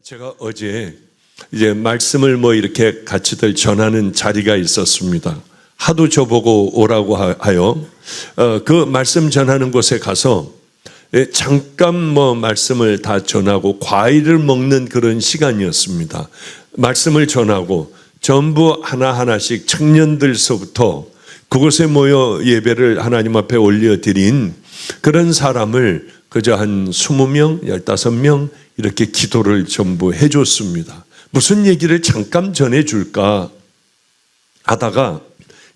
제가 어제 이제 말씀을 이렇게 같이들 전하는 자리가 있었습니다. 하도 저보고 오라고 하여 그 말씀 전하는 곳에 가서 잠깐 말씀을 다 전하고 과일을 먹는 그런 시간이었습니다. 말씀을 전하고 전부 하나하나씩 청년들서부터 그곳에 모여 예배를 하나님 앞에 올려드린 그런 사람을 그저 한 20명, 15명 이렇게 기도를 전부 해줬습니다. 무슨 얘기를 잠깐 전해줄까 하다가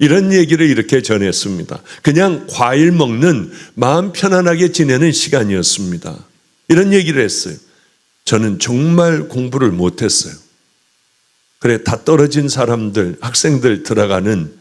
이런 얘기를 이렇게 전했습니다. 그냥 과일 먹는 마음 편안하게 지내는 시간이었습니다. 이런 얘기를 했어요. 저는 정말 공부를 못했어요. 그래, 다 떨어진 사람들, 학생들 들어가는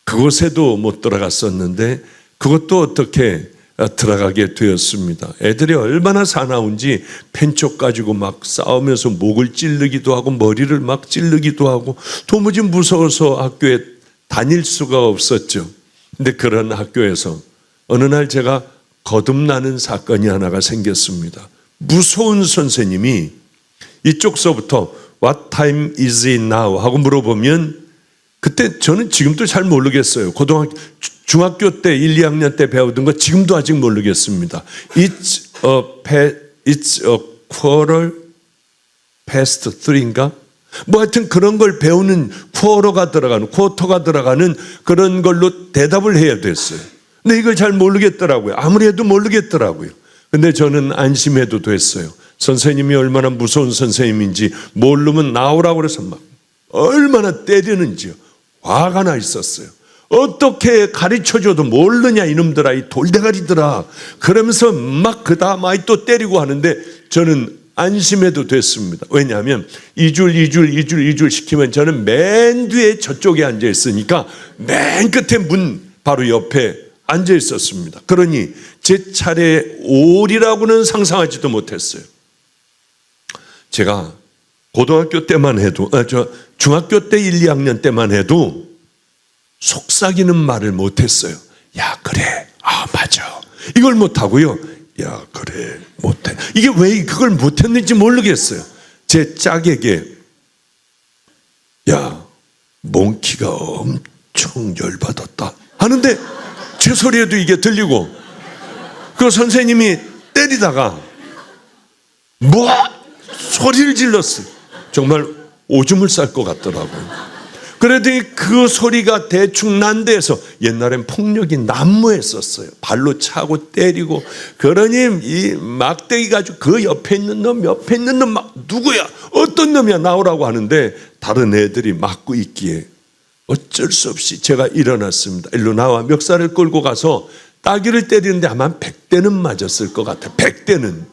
그곳에도 못 들어갔었는데 그것도 어떻게 들어가게 되었습니다. 애들이 얼마나 사나운지 펜촉 가지고 막 싸우면서 목을 찌르기도 하고 머리를 막 찌르기도 하고 도무지 무서워서 학교에 다닐 수가 없었죠. 근데 그런 학교에서 어느 날 제가 거듭나는 사건이 하나가 생겼습니다. 무서운 선생님이 이쪽서부터 What time is it now? 하고 물어보면 그때 저는 지금도 잘 모르겠어요. 중학교 때 1, 2학년 때 배우던 거 지금도 아직 모르겠습니다. It's a quarter past 3인가? 하여튼 그런 걸 배우는 쿼터가 들어가는 그런 걸로 대답을 해야 됐어요. 근데 이걸 잘 모르겠더라고요. 아무리 해도 모르겠더라고요. 근데 저는 안심해도 됐어요. 선생님이 얼마나 무서운 선생님인지 모르면 나오라고 그래서 막 얼마나 때리는지요. 화가 나 있었어요. 어떻게 가르쳐줘도 모르냐 이놈들아, 이 돌대가리들아. 그러면서 막 그 다음 아이 또 때리고 하는데 저는 안심해도 됐습니다. 왜냐하면 2줄 시키면 저는 맨 뒤에 저쪽에 앉아 있으니까 맨 끝에 문 바로 옆에 앉아 있었습니다. 그러니 제 차례에 오리라고는 상상하지도 못했어요. 제가 고등학교 때만 해도 중학교 때 1, 2학년 때만 해도 속삭이는 말을 못했어요. 야 그래, 맞아, 이걸 못하고요. 야 그래, 못해. 이게 왜 그걸 못했는지 모르겠어요. 제 짝에게 야 몽키가 엄청 열받았다 하는데 제 소리에도 이게 들리고 그 선생님이 때리다가 소리를 질렀어요. 정말 오줌을 쌀 것 같더라고요. 그러더니 그 소리가 대충 난 데에서 옛날엔 폭력이 난무했었어요. 발로 차고 때리고. 그러니 이 막대기 가지고 그 옆에 있는 놈 막 누구야? 어떤 놈이야? 나오라고 하는데 다른 애들이 막고 있기에 어쩔 수 없이 제가 일어났습니다. 일로 나와 멱살을 끌고 가서 따귀를 때리는데 아마 100대는 맞았을 것 같아요. 100대는.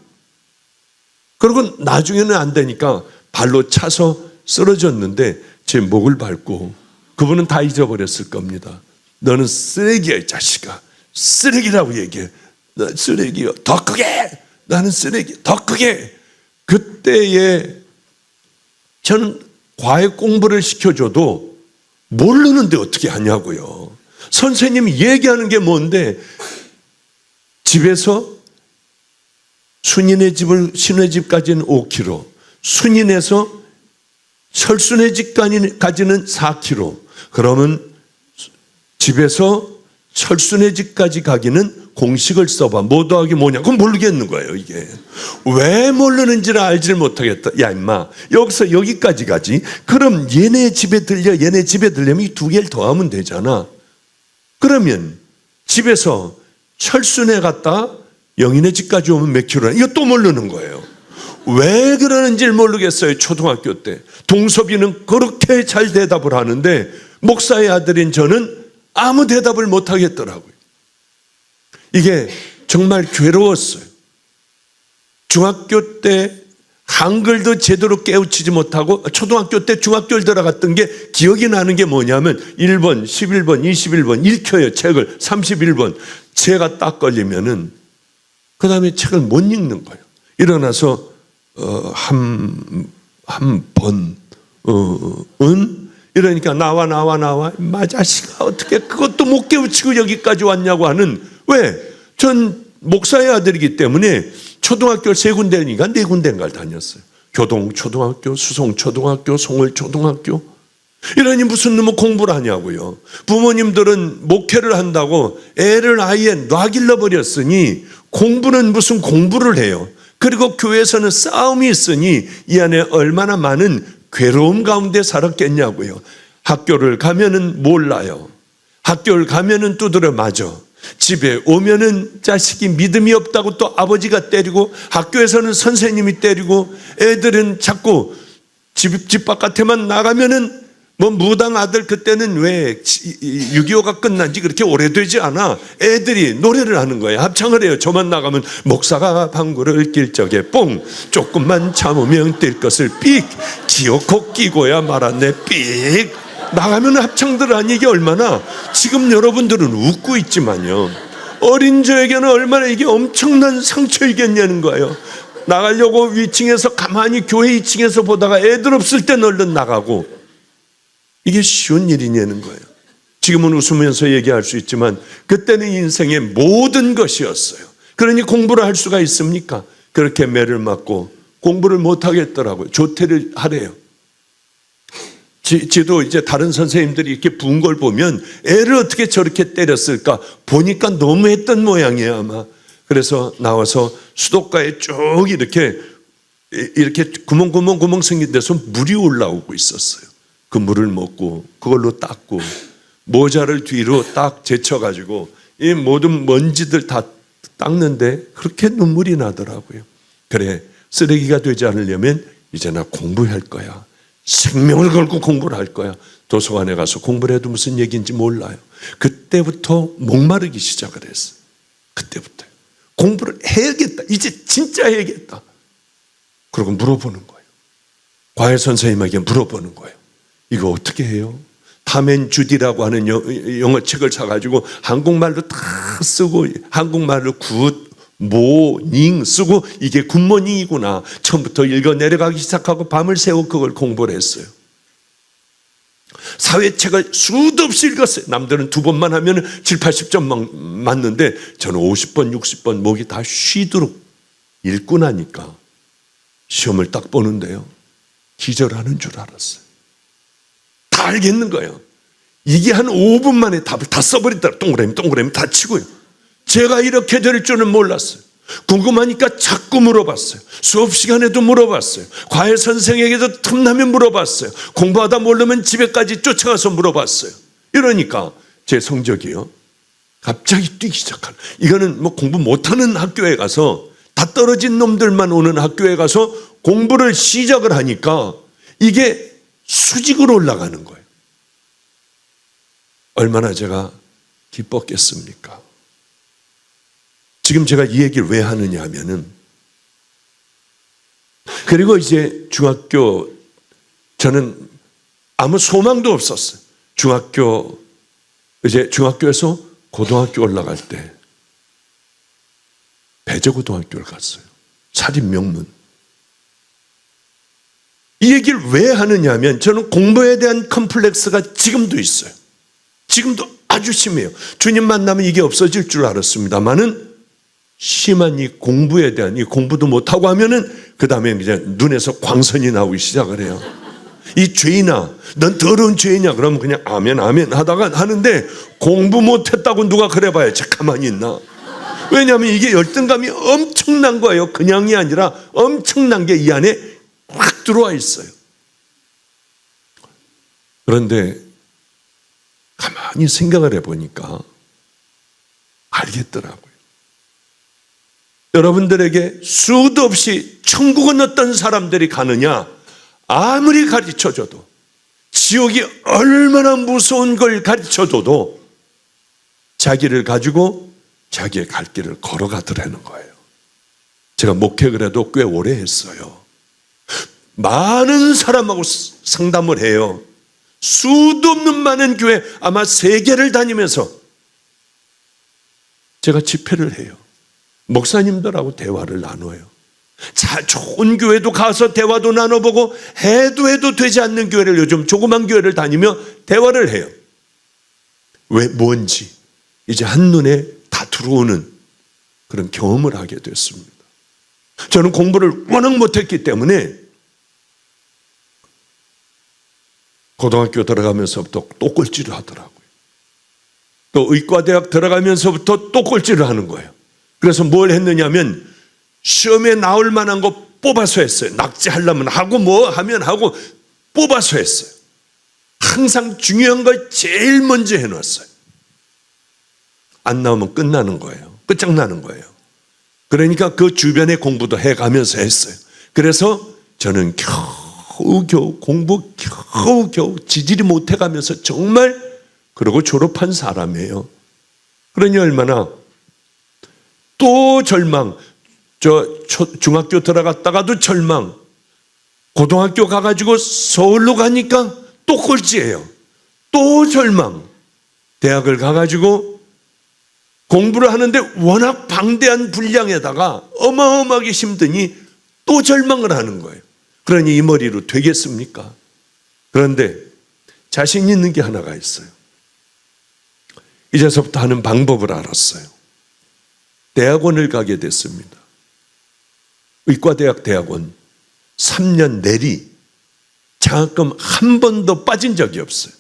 그리고 나중에는 안 되니까 발로 차서 쓰러졌는데 제 목을 밟고 그분은 다 잊어버렸을 겁니다. 너는 쓰레기야 이 자식아. 쓰레기라고 얘기해. 너 쓰레기요. 더 크게. 나는 쓰레기. 더 크게. 그때에 저는 과외 공부를 시켜줘도 모르는데 어떻게 하냐고요. 선생님이 얘기하는 게 뭔데 집에서 순이네 집까지는 5km, 순이네에서 철순의 집까지는 4km. 그러면 집에서 철순의 집까지 가기는 공식을 써봐. 뭐 더하기 뭐냐. 그건 모르겠는 거예요. 이게 왜 모르는지를 알지를 못하겠다. 야 임마, 여기서 여기까지 가지. 그럼 얘네 집에 들려면 이 두 개를 더하면 되잖아. 그러면 집에서 철순에 갔다 영인의 집까지 오면 몇 킬로나. 이거 또 모르는 거예요. 왜 그러는지를 모르겠어요. 초등학교 때 동섭이는 그렇게 잘 대답을 하는데 목사의 아들인 저는 아무 대답을 못 하겠더라고요. 이게 정말 괴로웠어요. 중학교 때 한글도 제대로 깨우치지 못하고 초등학교 때 중학교를 들어갔던 게 기억이 나는 게 뭐냐면 1번, 11번, 21번 읽혀요. 책을 31번. 제가 딱 걸리면은 그 다음에 책을 못 읽는 거예요. 일어나서 한 번, 이러니까 나와. 마 자식아, 어떻게 그것도 못 깨우치고 여기까지 왔냐고 하는, 왜? 전 목사의 아들이기 때문에 초등학교 3군데니까 4군데인가를 다녔어요. 교동초등학교, 수송초등학교, 송을초등학교. 이러니 무슨 놈의 공부를 하냐고요. 부모님들은 목회를 한다고 애를 아예 놔길러 버렸으니 공부는 무슨 공부를 해요. 그리고 교회에서는 싸움이 있으니 이 안에 얼마나 많은 괴로움 가운데 살았겠냐고요. 학교를 가면은 몰라요. 학교를 가면은 두드려 맞아. 집에 오면은 자식이 믿음이 없다고 또 아버지가 때리고, 학교에서는 선생님이 때리고, 애들은 자꾸 집 바깥에만 나가면은 뭐 무당 아들, 그때는 왜 6.25가 끝난 지 그렇게 오래되지 않아. 애들이 노래를 하는 거예요. 합창을 해요. 저만 나가면 목사가 방구를 낄 적에 뽕 조금만 참으면 뛸 것을 삑 기어코 끼고야 말았네 삑. 나가면 합창들 하니 이게 얼마나, 지금 여러분들은 웃고 있지만요, 어린 저에게는 얼마나 이게 엄청난 상처이겠냐는 거예요. 나가려고 위층에서 가만히 교회 2층에서 보다가 애들 없을 땐 얼른 나가고, 이게 쉬운 일이냐는 거예요. 지금은 웃으면서 얘기할 수 있지만 그때는 인생의 모든 것이었어요. 그러니 공부를 할 수가 있습니까? 그렇게 매를 맞고 공부를 못 하겠더라고요. 조퇴를 하래요. 지도 이제 다른 선생님들이 이렇게 부은 걸 보면 애를 어떻게 저렇게 때렸을까 보니까 너무했던 모양이에요, 아마. 그래서 나와서 수도가에 쭉 이렇게 구멍 생긴 데서 물이 올라오고 있었어요. 그 물을 먹고 그걸로 닦고 모자를 뒤로 딱 제쳐가지고 이 모든 먼지들 다 닦는데 그렇게 눈물이 나더라고요. 그래, 쓰레기가 되지 않으려면 이제 나 공부할 거야. 생명을 걸고 공부를 할 거야. 도서관에 가서 공부를 해도 무슨 얘기인지 몰라요. 그때부터 목마르기 시작을 했어요. 그때부터 공부를 해야겠다. 이제 진짜 해야겠다. 그리고 물어보는 거예요. 과외 선생님에게 물어보는 거예요. 이거 어떻게 해요? 탐 앤 주디라고 하는 영어 책을 사가지고 한국말로 다 쓰고, 한국말로 굿, 모, 닝 쓰고, 이게 굿모닝이구나. 처음부터 읽어 내려가기 시작하고 밤을 새고 그걸 공부를 했어요. 사회책을 수도 없이 읽었어요. 남들은 2번만 하면 7, 80점 맞는데 저는 50번, 60번 목이 다 쉬도록 읽고 나니까 시험을 딱 보는데요, 기절하는 줄 알았어요. 다 알겠는 거예요. 이게 한 5분 만에 답을 다 써버리더라. 동그라미 다 치고요. 제가 이렇게 될 줄은 몰랐어요. 궁금하니까 자꾸 물어봤어요. 수업 시간에도 물어봤어요. 과외 선생에게도 틈나면 물어봤어요. 공부하다 모르면 집에까지 쫓아가서 물어봤어요. 이러니까 제 성적이요, 갑자기 뛰기 시작하는. 이거는 뭐 공부 못하는 학교에 가서, 다 떨어진 놈들만 오는 학교에 가서 공부를 시작을 하니까 이게 수직으로 올라가는 거예요. 얼마나 제가 기뻤겠습니까? 지금 제가 이 얘기를 왜 하느냐 하면은, 그리고 이제 중학교, 저는 아무 소망도 없었어요. 중학교에서 고등학교 올라갈 때 배재고등학교를 갔어요. 사립명문. 이 얘기를 왜 하느냐 하면, 저는 공부에 대한 컴플렉스가 지금도 있어요. 지금도 아주 심해요. 주님 만나면 이게 없어질 줄 알았습니다만은, 심한 이 공부에 대한, 이 공부도 못하고 하면은 그 다음에 이제 눈에서 광선이 나오기 시작을 해요. 이 죄인아, 넌 더러운 죄인이야. 그러면 그냥 아멘 하다가 하는데, 공부 못했다고 누가 그래봐야 제 가만히 있나? 왜냐하면 이게 열등감이 엄청난 거예요. 그냥이 아니라 엄청난 게 이 안에 확 들어와 있어요. 그런데 가만히 생각을 해보니까 알겠더라고요. 여러분들에게 수도 없이 천국은 어떤 사람들이 가느냐, 아무리 가르쳐줘도, 지옥이 얼마나 무서운 걸 가르쳐줘도 자기를 가지고 자기의 갈 길을 걸어가더라는 거예요. 제가 목회를 해도 꽤 오래 했어요. 많은 사람하고 상담을 해요. 수도 없는 많은 교회, 아마 3개를 다니면서 제가 집회를 해요. 목사님들하고 대화를 나눠요. 좋은 교회도 가서 대화도 나눠보고, 해도 되지 않는 교회를, 요즘 조그만 교회를 다니며 대화를 해요. 왜, 뭔지 이제 한눈에 다 들어오는 그런 경험을 하게 됐습니다. 저는 공부를 워낙 못했기 때문에 고등학교 들어가면서부터 또 꼴찌를 하더라고요. 또 의과대학 들어가면서부터 또 꼴찌를 하는 거예요. 그래서 뭘 했느냐면 시험에 나올 만한 거 뽑아서 했어요. 낙제하려면 하고 뭐 하면 하고 뽑아서 했어요. 항상 중요한 걸 제일 먼저 해놨어요. 안 나오면 끝나는 거예요. 끝장나는 거예요. 그러니까 그 주변에 공부도 해가면서 했어요. 그래서 저는 겨우겨우 공부 겨우겨우 지지리 못해가면서 정말 그러고 졸업한 사람이에요. 그러니 얼마나 또 절망, 중학교 들어갔다가도 절망, 고등학교 가가지고 서울로 가니까 또 꼴찌예요. 또 절망, 대학을 가가지고 공부를 하는데 워낙 방대한 분량에다가 어마어마하게 힘드니 또 절망을 하는 거예요. 그러니 이 머리로 되겠습니까? 그런데 자신 있는 게 하나가 있어요. 이제서부터 하는 방법을 알았어요. 대학원을 가게 됐습니다. 의과대학 대학원 3년 내리 장학금 한 번도 빠진 적이 없어요.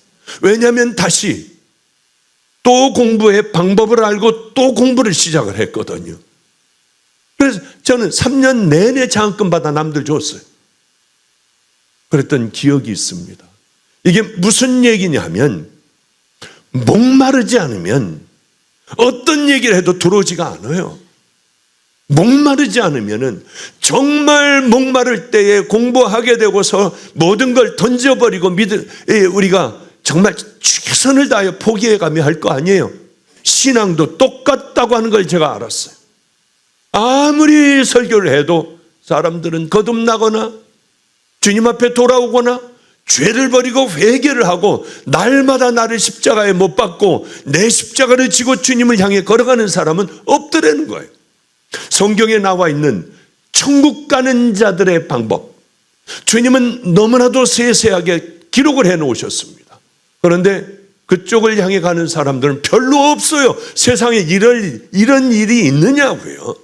왜냐하면 다시 또 공부의 방법을 알고 또 공부를 시작을 했거든요. 그래서 저는 3년 내내 장학금 받아 남들 줬어요. 그랬던 기억이 있습니다. 이게 무슨 얘기냐 하면 목마르지 않으면 어떤 얘기를 해도 들어오지가 않아요. 목마르지 않으면은 정말 목마를 때에 공부하게 되고서 모든 걸 던져버리고 우리가 정말 최선을 다하여 포기해가며 할 거 아니에요. 신앙도 똑같다고 하는 걸 제가 알았어요. 아무리 설교를 해도 사람들은 거듭나거나 주님 앞에 돌아오거나 죄를 버리고 회개를 하고 날마다 나를 십자가에 못 박고 내 십자가를 지고 주님을 향해 걸어가는 사람은 없더라는 거예요. 성경에 나와 있는 천국 가는 자들의 방법, 주님은 너무나도 세세하게 기록을 해 놓으셨습니다. 그런데 그쪽을 향해 가는 사람들은 별로 없어요. 세상에 이런 일이 있느냐고요.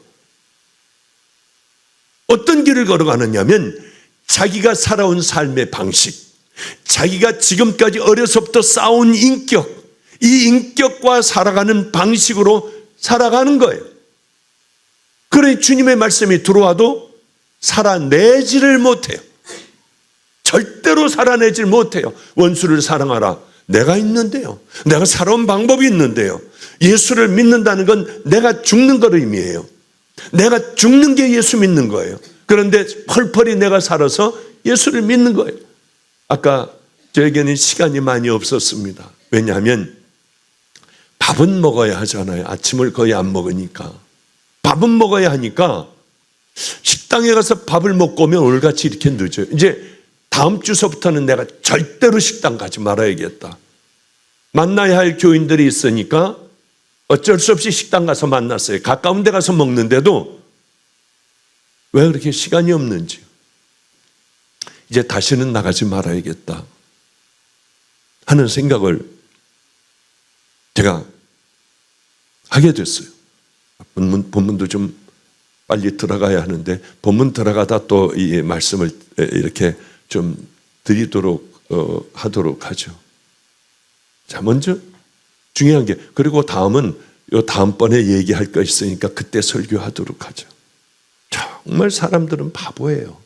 어떤 길을 걸어가느냐면 자기가 살아온 삶의 방식, 자기가 지금까지 어려서부터 쌓아온 인격, 이 인격과 살아가는 방식으로 살아가는 거예요. 그래 주님의 말씀이 들어와도 살아내지를 못해요. 절대로 살아내질 못해요. 원수를 사랑하라. 내가 있는데요. 내가 살아온 방법이 있는데요. 예수를 믿는다는 건 내가 죽는 걸 의미해요. 내가 죽는 게 예수 믿는 거예요. 그런데 펄펄이 내가 살아서 예수를 믿는 거예요. 아까 저에게는 시간이 많이 없었습니다. 왜냐하면 밥은 먹어야 하잖아요. 아침을 거의 안 먹으니까. 밥은 먹어야 하니까 식당에 가서 밥을 먹고 오면 오늘같이 이렇게 늦어요. 이제 다음 주서부터는 내가 절대로 식당 가지 말아야겠다. 만나야 할 교인들이 있으니까 어쩔 수 없이 식당 가서 만났어요. 가까운 데 가서 먹는데도 왜 그렇게 시간이 없는지. 이제 다시는 나가지 말아야겠다 하는 생각을 제가 하게 됐어요. 본문도 좀 빨리 들어가야 하는데 본문 들어가다 또 이 말씀을 이렇게 좀 드리도록 하도록 하죠. 자, 먼저 중요한 게, 그리고 다음은 요 다음번에 얘기할 거 있으니까 그때 설교하도록 하죠. 정말 사람들은 바보예요.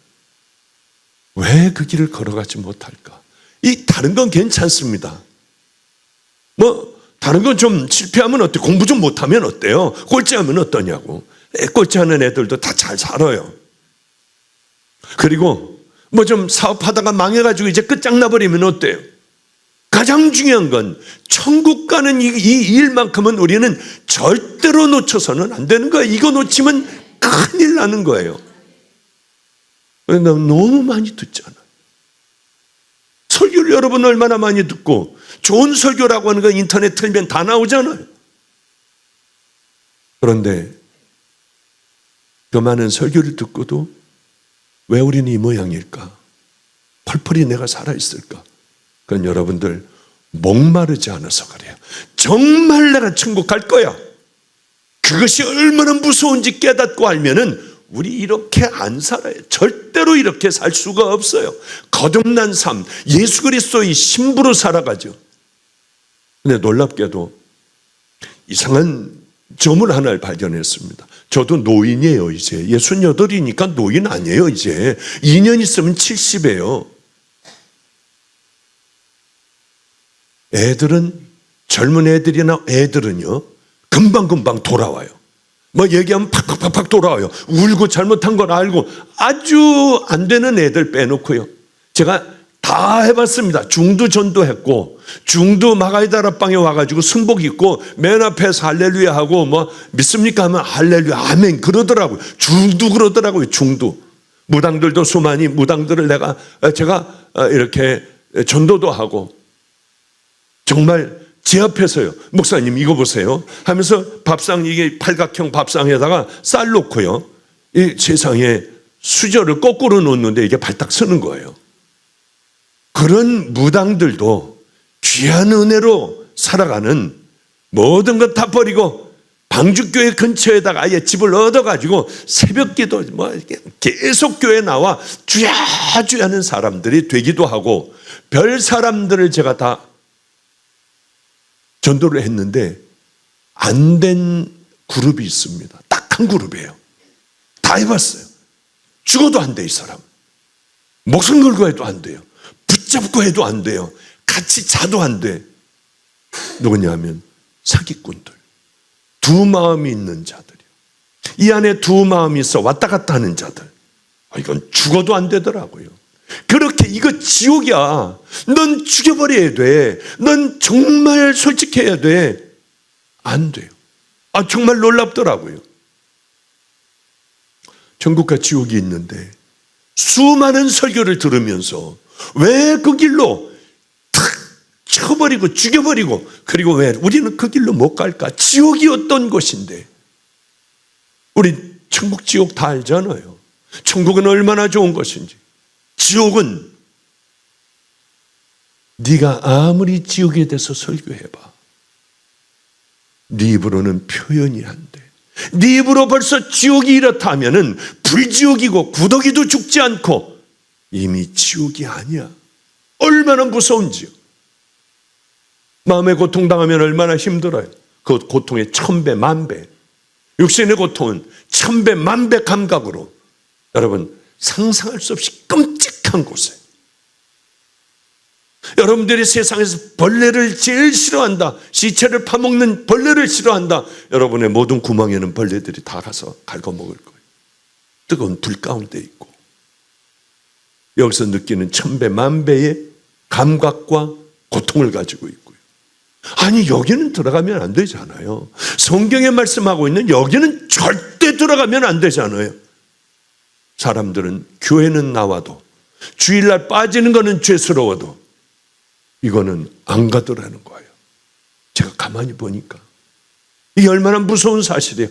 왜 그 길을 걸어가지 못할까? 이 다른 건 괜찮습니다. 다른 건 좀 실패하면 어때요? 공부 좀 못하면 어때요? 꼴찌하면 어떠냐고. 꼴찌하는 애들도 다 잘 살아요. 그리고 좀 사업하다가 망해가지고 이제 끝장나버리면 어때요? 가장 중요한 건 천국 가는 이 일만큼은 우리는 절대로 놓쳐서는 안 되는 거예요. 이거 놓치면 큰일 나는 거예요. 너무 많이 듣잖아요. 설교를 여러분 얼마나 많이 듣고, 좋은 설교라고 하는 거 인터넷 틀면 다 나오잖아요. 그런데 그 많은 설교를 듣고도 왜 우리는 이 모양일까? 펄펄이 내가 살아있을까? 그건 여러분들 목마르지 않아서 그래요. 정말 내가 천국 갈 거야. 그것이 얼마나 무서운지 깨닫고 알면은 우리 이렇게 안 살아요. 절대로 이렇게 살 수가 없어요. 거듭난 삶, 예수 그리스도의 신부로 살아가죠. 근데 놀랍게도 이상한 점을 하나를 발견했습니다. 저도 노인이에요, 이제. 68이니까 노인 아니에요, 이제. 2년 있으면 70이에요. 젊은 애들이나 애들은요, 금방금방 돌아와요. 뭐 얘기하면 팍팍팍팍 돌아와요. 울고 잘못한 걸 알고 아주 안 되는 애들 빼놓고요. 제가 다 해봤습니다. 중두 전도했고, 중두 마가이다라방에 와가지고 승복 입고 맨 앞에서 할렐루야 하고 뭐 믿습니까 하면 할렐루야 아멘 그러더라고요. 중두 그러더라고요. 중두. 무당들도 수많이 무당들을 제가 이렇게 전도도 하고 정말 제 앞에서요. 목사님 이거 보세요 하면서 밥상, 이게 팔각형 밥상에다가 쌀 놓고요. 이 세상에 수저를 거꾸로 놓는데 이게 발딱 서는 거예요. 그런 무당들도 귀한 은혜로 살아가는 모든 것 다 버리고 방주교회 근처에다가 아예 집을 얻어가지고 새벽기도 뭐 계속 교회 나와 주야 하는 사람들이 되기도 하고 별 사람들을 제가 다 전도를 했는데 안 된 그룹이 있습니다. 딱 한 그룹이에요. 다 해봤어요. 죽어도 안 돼, 이 사람. 목숨 걸고 해도 안 돼요. 붙잡고 해도 안 돼요. 같이 자도 안 돼. 누구냐면 사기꾼들. 두 마음이 있는 자들이요. 이 안에 두 마음이 있어 왔다 갔다 하는 자들. 이건 죽어도 안 되더라고요. 그렇게 이거 지옥이야. 넌 죽여버려야 돼. 넌 정말 솔직해야 돼. 안 돼요. 정말 놀랍더라고요. 천국과 지옥이 있는데 수많은 설교를 들으면서 왜 그 길로 탁 쳐버리고 죽여버리고 그리고 왜 우리는 그 길로 못 갈까? 지옥이 어떤 곳인데. 우리 천국 지옥 다 알잖아요. 천국은 얼마나 좋은 것인지. 지옥은 네가 아무리 지옥에 대해서 설교해봐. 네 입으로는 표현이 안 돼. 네 입으로 벌써 지옥이 이렇다 하면은 불지옥이고 구더기도 죽지 않고 이미 지옥이 아니야. 얼마나 무서운지요. 마음의 고통당하면 얼마나 힘들어요. 그 고통의 1000배, 10,000배. 육신의 고통은 1000배, 10,000배 감각으로 여러분 상상할 수 없이 끔찍한 곳에 여러분들이 세상에서 벌레를 제일 싫어한다. 시체를 파먹는 벌레를 싫어한다. 여러분의 모든 구멍에는 벌레들이 다 가서 갉아먹을 거예요. 뜨거운 불 가운데 있고 여기서 느끼는 1000배, 10,000배의 감각과 고통을 가지고 있고요. 아니 여기는 들어가면 안 되잖아요. 성경에 말씀하고 있는 여기는 절대 들어가면 안 되잖아요. 사람들은 교회는 나와도 주일날 빠지는 거는 죄스러워도 이거는 안 가더라는 거예요. 제가 가만히 보니까 이게 얼마나 무서운 사실이에요.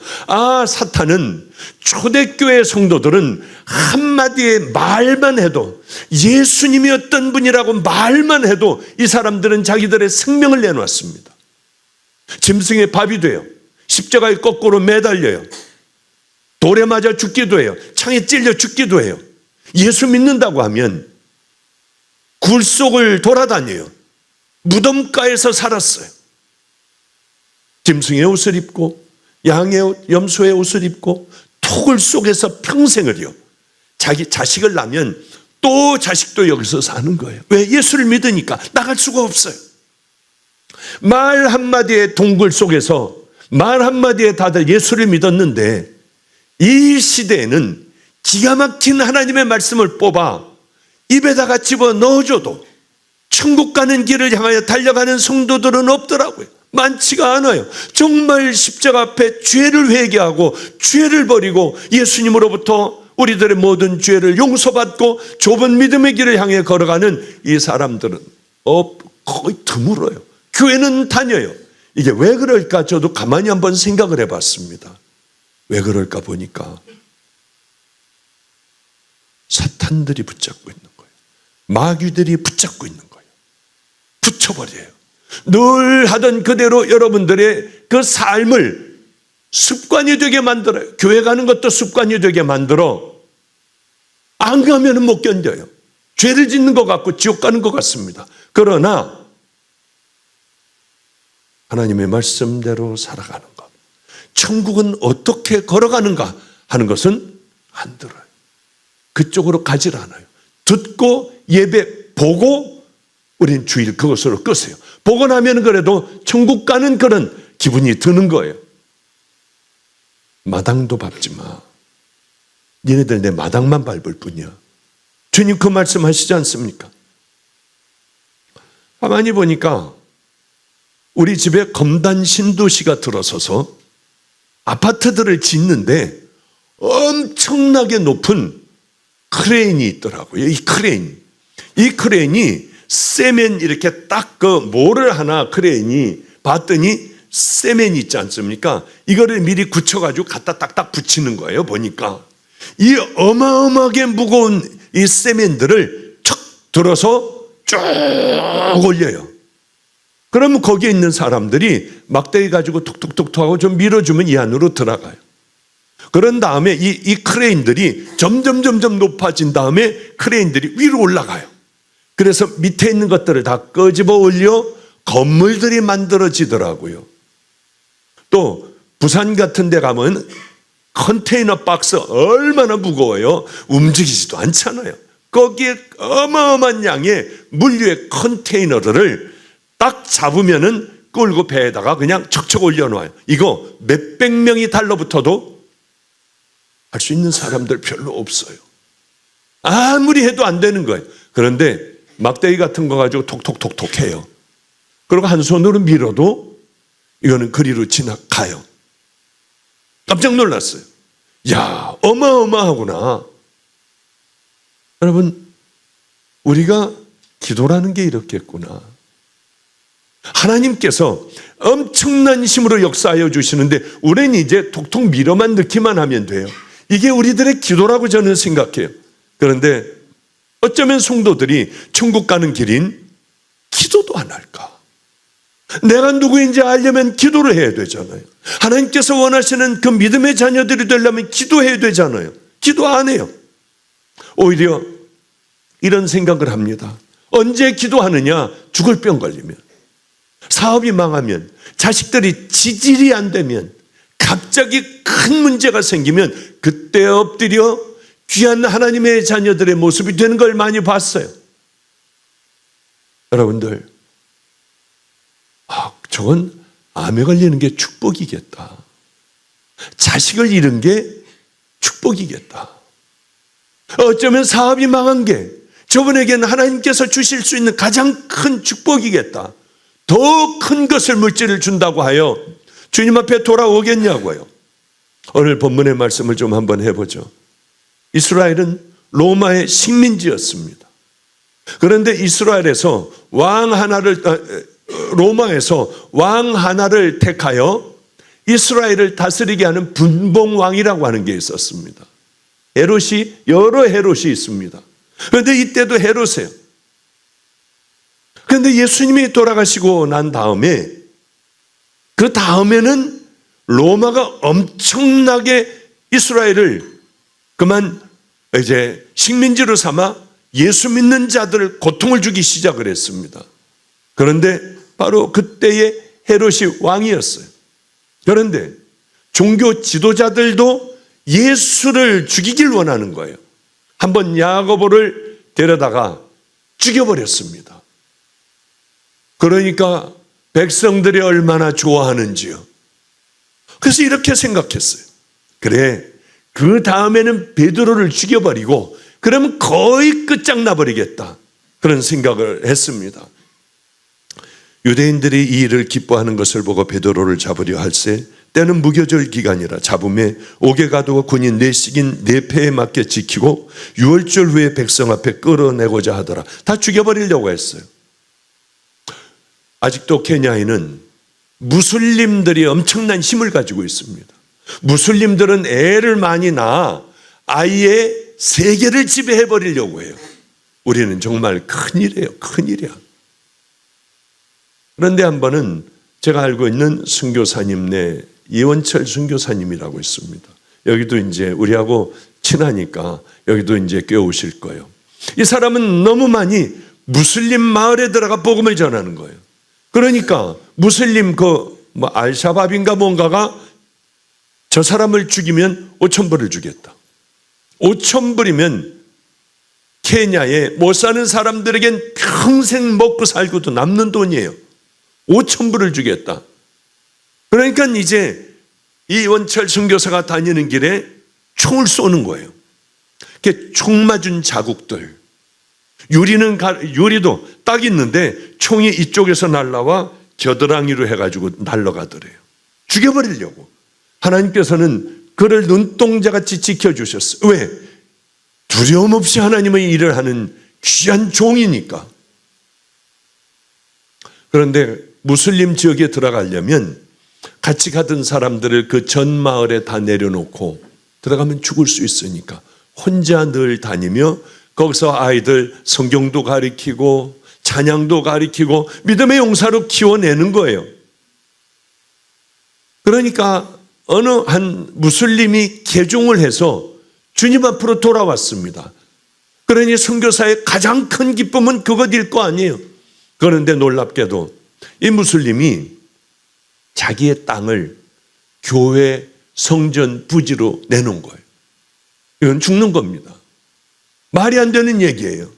사탄은 초대교회 성도들은 한마디의 말만 해도 예수님이 어떤 분이라고 말만 해도 이 사람들은 자기들의 생명을 내놓았습니다. 짐승의 밥이 돼요. 십자가에 거꾸로 매달려요. 돌에 맞아 죽기도 해요. 창에 찔려 죽기도 해요. 예수 믿는다고 하면 굴 속을 돌아다녀요. 무덤가에서 살았어요. 짐승의 옷을 입고 양의 옷, 염소의 옷을 입고 토굴 속에서 평생을요. 자기 자식을 낳으면 또 자식도 여기서 사는 거예요. 왜? 예수를 믿으니까 나갈 수가 없어요. 말 한마디의 동굴 속에서 말 한마디에 다들 예수를 믿었는데 이 시대에는 기가 막힌 하나님의 말씀을 뽑아 입에다가 집어 넣어줘도 천국 가는 길을 향하여 달려가는 성도들은 없더라고요. 많지가 않아요. 정말 십자가 앞에 죄를 회개하고 죄를 버리고 예수님으로부터 우리들의 모든 죄를 용서받고 좁은 믿음의 길을 향해 걸어가는 이 사람들은 거의 드물어요. 교회는 다녀요. 이게 왜 그럴까? 저도 가만히 한번 생각을 해봤습니다. 왜 그럴까 보니까 사탄들이 붙잡고 있는 거예요. 마귀들이 붙잡고 있는 거예요. 붙여버려요. 늘 하던 그대로 여러분들의 그 삶을 습관이 되게 만들어요. 교회 가는 것도 습관이 되게 만들어. 안 가면 못 견뎌요. 죄를 짓는 것 같고 지옥 가는 것 같습니다. 그러나 하나님의 말씀대로 살아가는 것, 천국은 어떻게 걸어가는가 하는 것은 안 들어요. 그쪽으로 가질 않아요. 듣고 예배 보고 우린 주일 그것으로 끄세요. 보고 나면 그래도 천국 가는 그런 기분이 드는 거예요. 마당도 밟지 마. 니네들 내 마당만 밟을 뿐이야. 주님 그 말씀 하시지 않습니까? 가만히 보니까 우리 집에 검단 신도시가 들어서서 아파트들을 짓는데 엄청나게 높은 크레인이 있더라고요. 이 크레인이 세멘 이렇게 딱 그 뭐를 하나 크레인이 봤더니 세멘 있지 않습니까? 이거를 미리 굳혀가지고 갖다 딱딱 붙이는 거예요. 보니까 이 어마어마하게 무거운 이 세멘들을 척 들어서 쭉 올려요. 그러면 거기에 있는 사람들이 막대기 가지고 툭툭툭 하고 좀 밀어주면 이 안으로 들어가요. 그런 다음에 이 크레인들이 점점 높아진 다음에 크레인들이 위로 올라가요. 그래서 밑에 있는 것들을 다 끄집어 올려 건물들이 만들어지더라고요. 또 부산 같은 데 가면 컨테이너 박스 얼마나 무거워요. 움직이지도 않잖아요. 거기에 어마어마한 양의 물류의 컨테이너들을 딱 잡으면은 끌고 배에다가 그냥 척척 올려놓아요. 이거 몇백 명이 달러붙어도 할 수 있는 사람들 별로 없어요. 아무리 해도 안 되는 거예요. 그런데 막대기 같은 거 가지고 톡톡톡톡 해요. 그리고 한 손으로 밀어도 이거는 그리로 지나가요. 깜짝 놀랐어요. 야, 어마어마하구나. 여러분, 우리가 기도라는 게 이렇겠구나. 하나님께서 엄청난 힘으로 역사하여 주시는데 우리는 이제 톡톡 밀어만 넣기만 하면 돼요. 이게 우리들의 기도라고 저는 생각해요. 그런데 어쩌면 성도들이 천국 가는 길인 기도도 안 할까? 내가 누구인지 알려면 기도를 해야 되잖아요. 하나님께서 원하시는 그 믿음의 자녀들이 되려면 기도해야 되잖아요. 기도 안 해요. 오히려 이런 생각을 합니다. 언제 기도하느냐? 죽을 병 걸리면, 사업이 망하면, 자식들이 지질이 안 되면, 갑자기 큰 문제가 생기면 그때 엎드려 귀한 하나님의 자녀들의 모습이 되는 걸 많이 봤어요. 여러분들, 저건 암에 걸리는 게 축복이겠다. 자식을 잃은 게 축복이겠다. 어쩌면 사업이 망한 게 저분에게는 하나님께서 주실 수 있는 가장 큰 축복이겠다. 더 큰 것을 물질을 준다고 하여 주님 앞에 돌아오겠냐고요. 오늘 본문의 말씀을 좀 한번 해보죠. 이스라엘은 로마의 식민지였습니다. 그런데 이스라엘에서 로마에서 왕 하나를 택하여 이스라엘을 다스리게 하는 분봉왕이라고 하는 게 있었습니다. 여러 헤롯이 있습니다. 그런데 이때도 헤롯이에요. 그런데 예수님이 돌아가시고 난 다음에 그 다음에는 로마가 엄청나게 이스라엘을 그만 이제 식민지로 삼아 예수 믿는 자들 고통을 주기 시작을 했습니다. 그런데 바로 그때의 헤롯이 왕이었어요. 그런데 종교 지도자들도 예수를 죽이길 원하는 거예요. 한번 야고보를 데려다가 죽여버렸습니다. 그러니까 백성들이 얼마나 좋아하는지요. 그래서 이렇게 생각했어요. 그래, 그 다음에는 베드로를 죽여버리고 그러면 거의 끝장나 버리겠다. 그런 생각을 했습니다. 유대인들이 이 일을 기뻐하는 것을 보고 베드로를 잡으려 할세 때는 무교절 기간이라 잡음에 옥에 가두어 군인 4씩인 4패에 맞게 지키고 6월절 후에 백성 앞에 끌어내고자 하더라. 다 죽여버리려고 했어요. 아직도 케냐에는 무슬림들이 엄청난 힘을 가지고 있습니다. 무슬림들은 애를 많이 낳아 아이의 세계를 지배해버리려고 해요. 우리는 정말 큰일이에요. 큰일이야. 그런데 한 번은 제가 알고 있는 선교사님네 이원철 선교사님이라고 있습니다. 여기도 이제 우리하고 친하니까 여기도 이제 껴오실 거예요. 이 사람은 너무 많이 무슬림 마을에 들어가 복음을 전하는 거예요. 그러니까 무슬림 알샤밥인가 뭔가가 저 사람을 죽이면 5,000불을 주겠다. 5,000불이면 케냐에 못 사는 사람들에겐 평생 먹고 살고도 남는 돈이에요. 5,000불을 주겠다. 그러니까 이제 이원철 선교사가 다니는 길에 총을 쏘는 거예요. 총 맞은 자국들. 유리도 딱 있는데 총이 이쪽에서 날라와 겨드랑이로 해가지고 날아가더래요. 죽여버리려고. 하나님께서는 그를 눈동자같이 지켜주셨어요. 왜? 두려움 없이 하나님의 일을 하는 귀한 종이니까. 그런데 무슬림 지역에 들어가려면 같이 가던 사람들을 그 전 마을에 다 내려놓고 들어가면 죽을 수 있으니까 혼자 늘 다니며 거기서 아이들 성경도 가르치고 찬양도 가르치고 믿음의 용사로 키워내는 거예요. 그러니까 어느 한 무슬림이 개종을 해서 주님 앞으로 돌아왔습니다. 그러니 선교사의 가장 큰 기쁨은 그것일 거 아니에요. 그런데 놀랍게도 이 무슬림이 자기의 땅을 교회 성전 부지로 내놓은 거예요. 이건 죽는 겁니다. 말이 안 되는 얘기예요.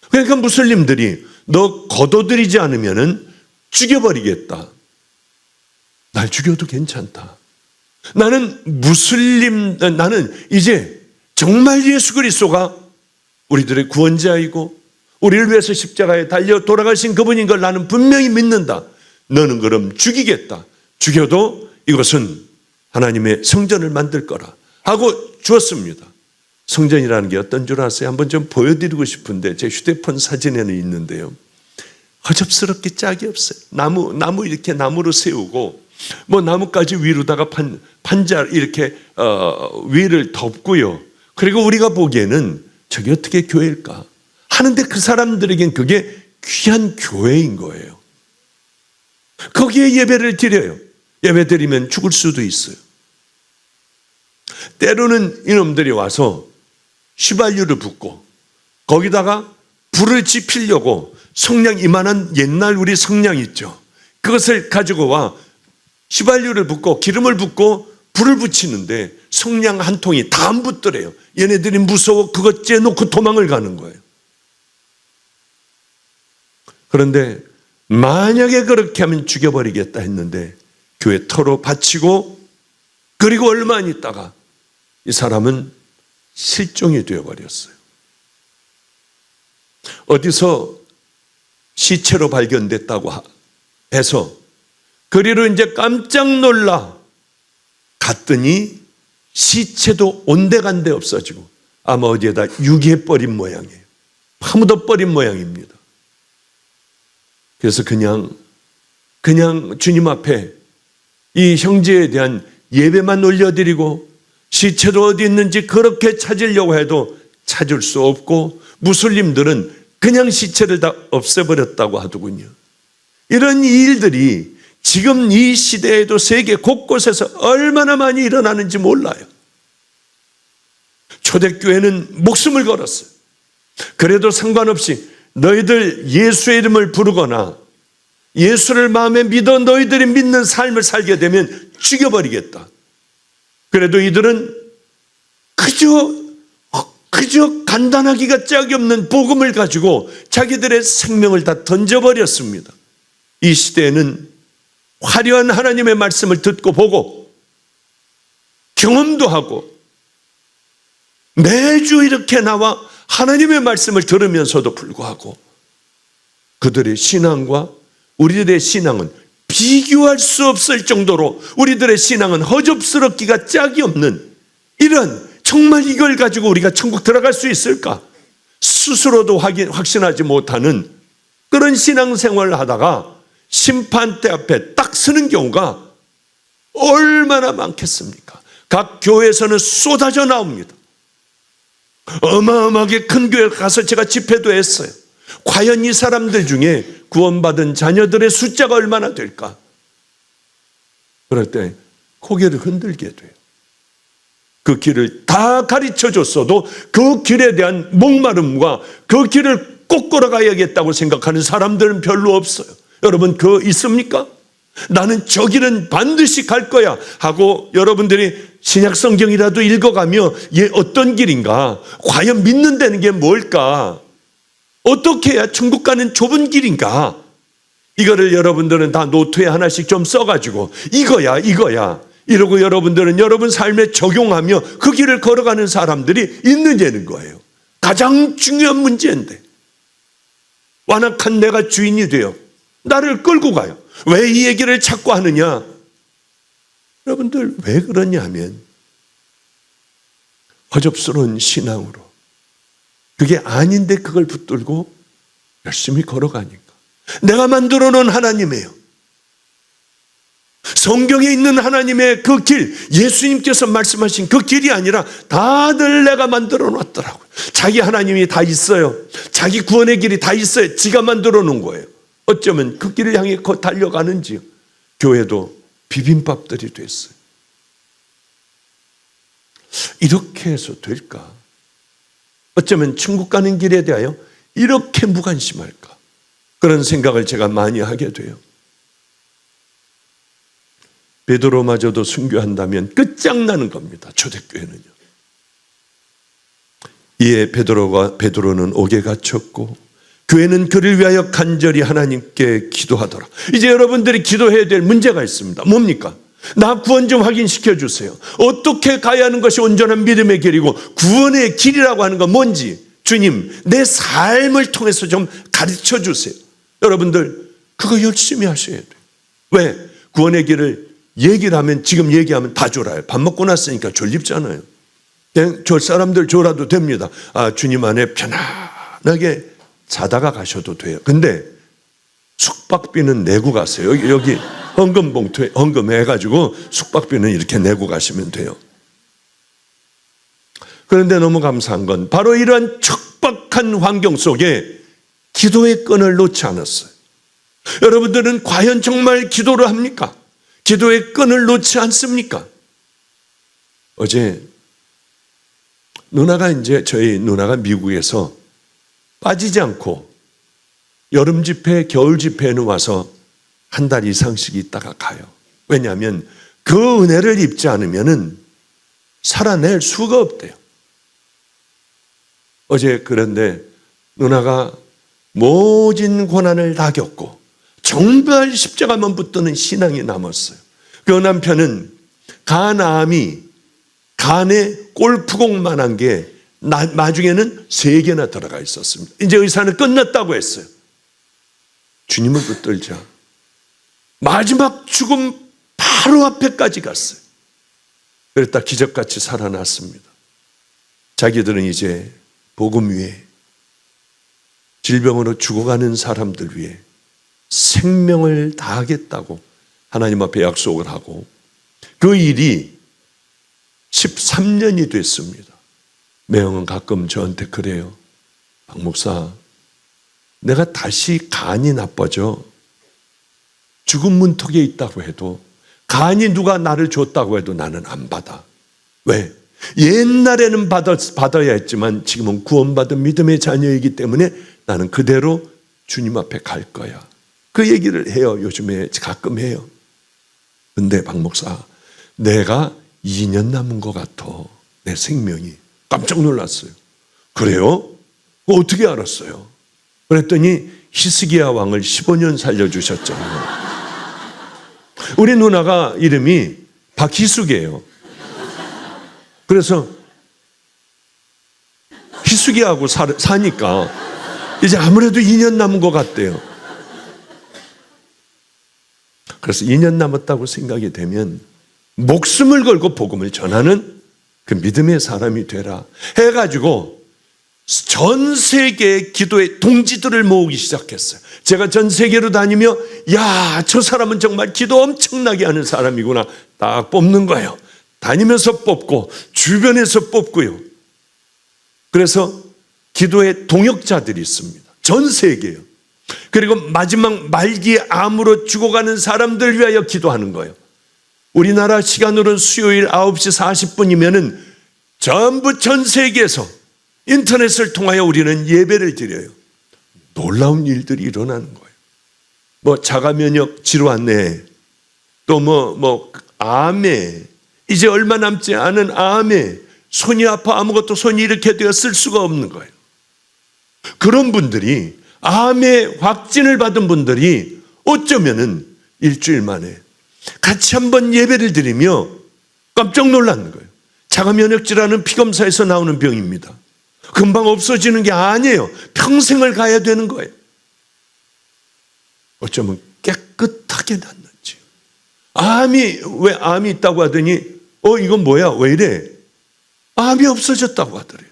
그러니까 무슬림들이 너 거둬들이지 않으면 죽여버리겠다. 날 죽여도 괜찮다. 나는 이제 정말 예수 그리스도가 우리들의 구원자이고 우리를 위해서 십자가에 달려 돌아가신 그분인 걸 나는 분명히 믿는다. 너는 그럼 죽이겠다. 죽여도 이것은 하나님의 성전을 만들 거라 하고 주었습니다. 성전이라는 게 어떤 줄 아세요? 한번 좀 보여드리고 싶은데 제 휴대폰 사진에는 있는데요. 허접스럽게 짝이 없어요. 나무 이렇게 나무로 세우고 나뭇가지 위로다가 판자 이렇게 위를 덮고요. 그리고 우리가 보기에는 저게 어떻게 교회일까 하는데 그 사람들에겐 그게 귀한 교회인 거예요. 거기에 예배를 드려요. 예배 드리면 죽을 수도 있어요. 때로는 이놈들이 와서 휘발유를 붓고 거기다가 불을 지피려고 성냥 이만한 옛날 우리 성냥 있죠. 그것을 가지고 와 휘발유를 붓고 기름을 붓고 불을 붙이는데 성냥 한 통이 다 안 붙더래요. 얘네들이 무서워 그것 째놓고 도망을 가는 거예요. 그런데 만약에 그렇게 하면 죽여버리겠다 했는데 교회 터로 바치고 그리고 얼마 안 있다가 이 사람은 실종이 되어버렸어요. 어디서 시체로 발견됐다고 해서 그리로 이제 깜짝 놀라 갔더니 시체도 온데간데 없어지고 아마 어디에다 유기해버린 모양이에요. 파묻어버린 모양입니다. 그래서 그냥 주님 앞에 이 형제에 대한 예배만 올려드리고 시체도 어디 있는지 그렇게 찾으려고 해도 찾을 수 없고 무슬림들은 그냥 시체를 다 없애버렸다고 하더군요. 이런 일들이 지금 이 시대에도 세계 곳곳에서 얼마나 많이 일어나는지 몰라요. 초대교회는 목숨을 걸었어요. 그래도 상관없이 너희들 예수의 이름을 부르거나 예수를 마음에 믿어 너희들이 믿는 삶을 살게 되면 죽여버리겠다. 그래도 이들은 그저 간단하기가 짝이 없는 복음을 가지고 자기들의 생명을 다 던져버렸습니다. 이 시대에는 화려한 하나님의 말씀을 듣고 보고 경험도 하고 매주 이렇게 나와 하나님의 말씀을 들으면서도 불구하고 그들의 신앙과 우리들의 신앙은 비교할 수 없을 정도로 우리들의 신앙은 허접스럽기가 짝이 없는 이런 정말 이걸 가지고 우리가 천국 들어갈 수 있을까? 스스로도 확신하지 못하는 그런 신앙생활을 하다가 심판대 앞에 딱 서는 경우가 얼마나 많겠습니까? 각 교회에서는 쏟아져 나옵니다. 어마어마하게 큰 교회 가서 제가 집회도 했어요. 과연 이 사람들 중에 구원받은 자녀들의 숫자가 얼마나 될까? 그럴 때 고개를 흔들게 돼요. 그 길을 다 가르쳐 줬어도 그 길에 대한 목마름과 그 길을 꼭 걸어가야겠다고 생각하는 사람들은 별로 없어요. 여러분, 그거 있습니까? 나는 저 길은 반드시 갈 거야 하고 여러분들이 신약 성경이라도 읽어가며 얘 어떤 길인가? 과연 믿는다는 게 뭘까? 어떻게 해야 천국 가는 좁은 길인가? 이거를 여러분들은 다 노트에 하나씩 좀 써가지고 이거야 이러고 여러분들은 여러분 삶에 적용하며 그 길을 걸어가는 사람들이 있느냐는 거예요. 가장 중요한 문제인데 완악한 내가 주인이 되어 나를 끌고 가요. 왜 이 얘기를 자꾸 하느냐? 여러분들 왜 그러냐 하면 허접스러운 신앙으로 그게 아닌데 그걸 붙들고 열심히 걸어가니까. 내가 만들어 놓은 하나님이에요. 성경에 있는 하나님의 그 길, 예수님께서 말씀하신 그 길이 아니라 다들 내가 만들어 놨더라고요. 자기 하나님이 다 있어요. 자기 구원의 길이 다 있어요. 지가 만들어 놓은 거예요. 어쩌면 그 길을 향해 달려가는지 교회도 비빔밥들이 됐어요. 이렇게 해서 될까? 어쩌면 천국 가는 길에 대하여 이렇게 무관심할까? 그런 생각을 제가 많이 하게 돼요. 베드로마저도 순교한다면 끝장나는 겁니다. 초대교회는요. 이에 베드로는 옥에 갇혔고 교회는 그를 위하여 간절히 하나님께 기도하더라. 이제 여러분들이 기도해야 될 문제가 있습니다. 뭡니까? 나 구원 좀 확인시켜 주세요. 어떻게 가야 하는 것이 온전한 믿음의 길이고 구원의 길이라고 하는 건 뭔지 주님 내 삶을 통해서 좀 가르쳐 주세요. 여러분들 그거 열심히 하셔야 돼요. 왜? 구원의 길을 얘기를 하면 지금 얘기하면 다 졸아요. 밥 먹고 났으니까 졸립잖아요. 졸 사람들 졸아도 됩니다. 주님 안에 편안하게 자다가 가셔도 돼요. 근데 숙박비는 내고 가세요. 여기 헌금 봉투에 헌금해가지고 숙박비는 이렇게 내고 가시면 돼요. 그런데 너무 감사한 건 바로 이러한 척박한 환경 속에 기도의 끈을 놓지 않았어요. 여러분들은 과연 정말 기도를 합니까? 기도의 끈을 놓지 않습니까? 어제 저희 누나가 미국에서 빠지지 않고 여름 집회, 겨울 집회에는 와서 한 달 이상씩 있다가 가요. 왜냐하면 그 은혜를 입지 않으면 살아낼 수가 없대요. 어제 그런데 누나가 모진 고난을 다 겪고 정말 십자가만 붙드는 신앙이 남았어요. 그 남편은 간암이 간에 골프공만한 게 나중에는 3개나 들어가 있었습니다. 이제 의사는 끝났다고 했어요. 주님을 붙들자. 마지막 죽음 바로 앞에까지 갔어요. 그랬다 기적같이 살아났습니다. 자기들은 이제 복음 위에 질병으로 죽어가는 사람들 위해 생명을 다하겠다고 하나님 앞에 약속을 하고 그 일이 13년이 됐습니다. 매형은 가끔 저한테 그래요. 박 목사, 내가 다시 간이 나빠져 죽은 문턱에 있다고 해도 간이 누가 나를 줬다고 해도 나는 안 받아. 왜? 옛날에는 받아야 했지만 지금은 구원받은 믿음의 자녀이기 때문에 나는 그대로 주님 앞에 갈 거야. 그 얘기를 해요. 요즘에 가끔 해요. 근데 박 목사, 내가 2년 남은 것 같아. 내 생명이. 깜짝 놀랐어요. 그래요? 어떻게 알았어요? 그랬더니 히스기야 왕을 15년 살려주셨잖아요. 우리 누나가 이름이 박희숙이에요. 그래서 희숙이하고 사니까 이제 아무래도 2년 남은 것 같대요. 그래서 2년 남았다고 생각이 되면 목숨을 걸고 복음을 전하는 그 믿음의 사람이 되라 해가지고 전 세계의 기도의 동지들을 모으기 시작했어요. 제가 전 세계로 다니며 야, 저 사람은 정말 기도 엄청나게 하는 사람이구나 딱 뽑는 거예요. 다니면서 뽑고 주변에서 뽑고요. 그래서 기도의 동역자들이 있습니다. 전 세계요. 그리고 마지막 말기에 암으로 죽어가는 사람들 위하여 기도하는 거예요. 우리나라 시간으로는 수요일 9시 40분이면은 전부 전 세계에서 인터넷을 통하여 우리는 예배를 드려요. 놀라운 일들이 일어나는 거예요. 뭐 자가 면역 질환에 또 암에 이제 얼마 남지 않은 암에 손이 아파 아무것도 손이 이렇게 되어 쓸 수가 없는 거예요. 그런 분들이 암에 확진을 받은 분들이 어쩌면은 일주일 만에 같이 한번 예배를 드리며 깜짝 놀라는 거예요. 자가 면역 질환은 피검사에서 나오는 병입니다. 금방 없어지는 게 아니에요. 평생을 가야 되는 거예요. 어쩌면 깨끗하게 낫는지. 왜 암이 있다고 하더니 이건 뭐야? 왜 이래? 암이 없어졌다고 하더래요.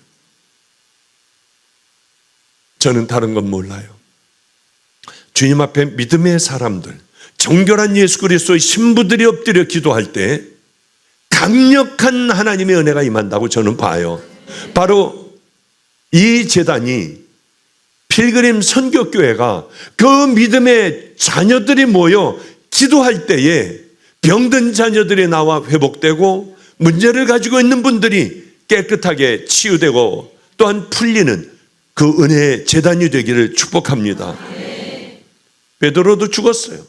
저는 다른 건 몰라요. 주님 앞에 믿음의 사람들, 정결한 예수 그리스도의 신부들이 엎드려 기도할 때 강력한 하나님의 은혜가 임한다고 저는 봐요. 바로 이 제단이 필그림 선교교회가 그 믿음의 자녀들이 모여 기도할 때에 병든 자녀들이 나와 회복되고 문제를 가지고 있는 분들이 깨끗하게 치유되고 또한 풀리는 그 은혜의 제단이 되기를 축복합니다. 베드로도 죽었어요.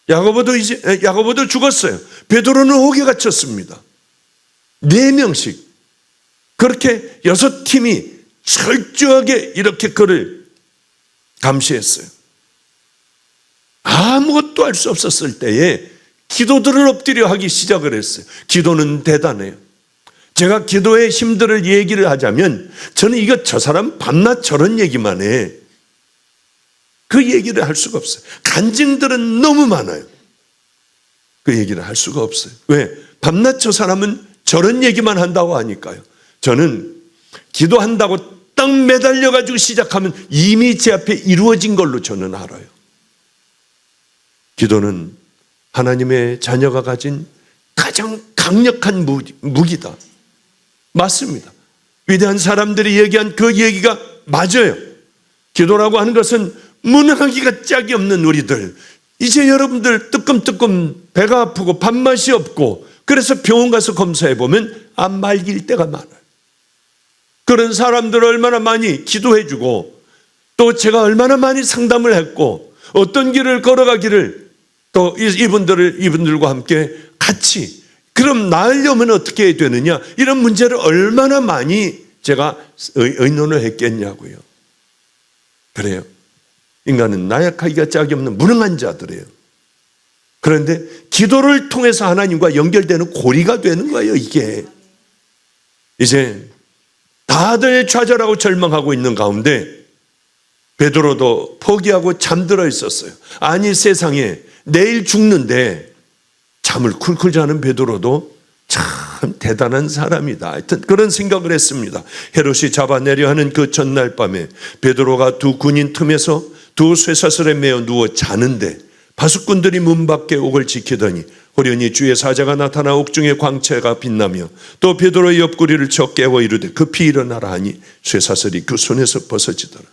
야고보도 죽었어요. 베드로는 옥에 갇혔습니다. 4명씩 그렇게 6팀이 철저하게 이렇게 그를 감시했어요. 아무것도 할 수 없었을 때에 기도들을 엎드려 하기 시작을 했어요. 기도는 대단해요. 제가 기도의 힘들을 얘기를 하자면 저는 저 사람 밤낮 저런 얘기만 해. 그 얘기를 할 수가 없어요. 간증들은 너무 많아요. 그 얘기를 할 수가 없어요. 왜? 밤낮 저 사람은 저런 얘기만 한다고 하니까요. 저는 기도한다고 딱 매달려가지고 시작하면 이미 제 앞에 이루어진 걸로 저는 알아요. 기도는 하나님의 자녀가 가진 가장 강력한 무기다. 맞습니다. 위대한 사람들이 얘기한 그 얘기가 맞아요. 기도라고 하는 것은 무능하기가 짝이 없는 우리들, 이제 여러분들 뜨끔뜨끔 배가 아프고 밥맛이 없고 그래서 병원 가서 검사해 보면 안 말길 때가 많아요. 그런 사람들 얼마나 많이 기도해 주고 또 제가 얼마나 많이 상담을 했고 어떤 길을 걸어가기를 또 이분들과 함께 같이 그럼 나으려면 어떻게 해야 되느냐 이런 문제를 얼마나 많이 제가 의논을 했겠냐고요. 그래요. 인간은 나약하기가 짝이 없는 무능한 자들이에요. 그런데 기도를 통해서 하나님과 연결되는 고리가 되는 거예요. 이게 이제 다들 좌절하고 절망하고 있는 가운데 베드로도 포기하고 잠들어 있었어요. 아니 세상에 내일 죽는데 잠을 쿨쿨 자는 베드로도 참 대단한 사람이다. 하여튼 그런 생각을 했습니다. 헤롯이 잡아내려 하는 그 전날 밤에 베드로가 두 군인 틈에서 두 쇠사슬에 매어 누워 자는데 바숫꾼들이 문 밖에 옥을 지키더니 호련히 주의 사자가 나타나 옥중에 광채가 빛나며 또 베드로의 옆구리를 쳐 깨워 이르되 급히 일어나라 하니 쇠사슬이 그 손에서 벗어지더라.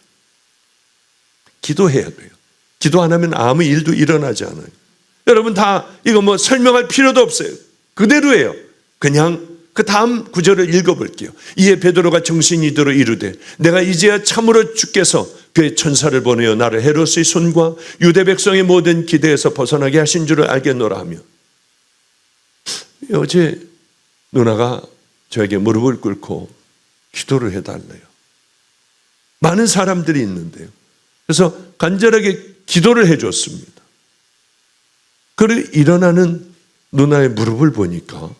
기도해야 돼요. 기도 안 하면 아무 일도 일어나지 않아요. 여러분 다 이거 설명할 필요도 없어요. 그대로예요. 그냥 그 다음 구절을 읽어볼게요. 이에 베드로가 정신이 들어 이르되 내가 이제야 참으로 주께서 그의 천사를 보내어 나를 헤롯의 손과 유대 백성의 모든 기대에서 벗어나게 하신 줄을 알겠노라 하며 어제 누나가 저에게 무릎을 꿇고 기도를 해달래요. 많은 사람들이 있는데요. 그래서 간절하게 기도를 해줬습니다. 그리고 일어나는 누나의 무릎을 보니까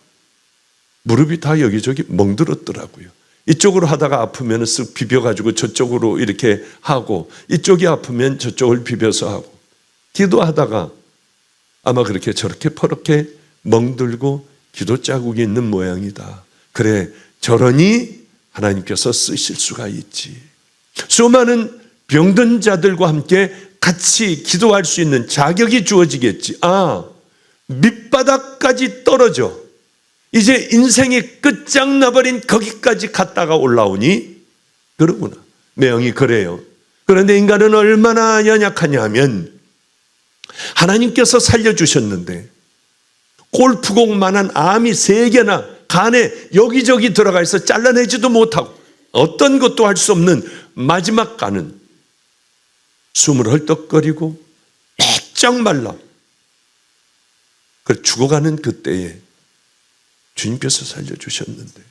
무릎이 다 여기저기 멍들었더라고요. 이쪽으로 하다가 아프면 쓱 비벼가지고 저쪽으로 이렇게 하고 이쪽이 아프면 저쪽을 비벼서 하고 기도하다가 아마 그렇게 저렇게 퍼렇게 멍들고 기도 자국이 있는 모양이다. 그래 저러니 하나님께서 쓰실 수가 있지. 수많은 병든 자들과 함께 같이 기도할 수 있는 자격이 주어지겠지. 밑바닥까지 떨어져 이제 인생이 끝장나버린 거기까지 갔다가 올라오니 그러구나. 매형이 그래요. 그런데 인간은 얼마나 연약하냐 하면 하나님께서 살려주셨는데 골프공만한 암이 3개나 간에 여기저기 들어가 있어 잘라내지도 못하고 어떤 것도 할 수 없는 마지막 간은 숨을 헐떡거리고 쫙 말라 죽어가는 그때에 주님께서 살려주셨는데,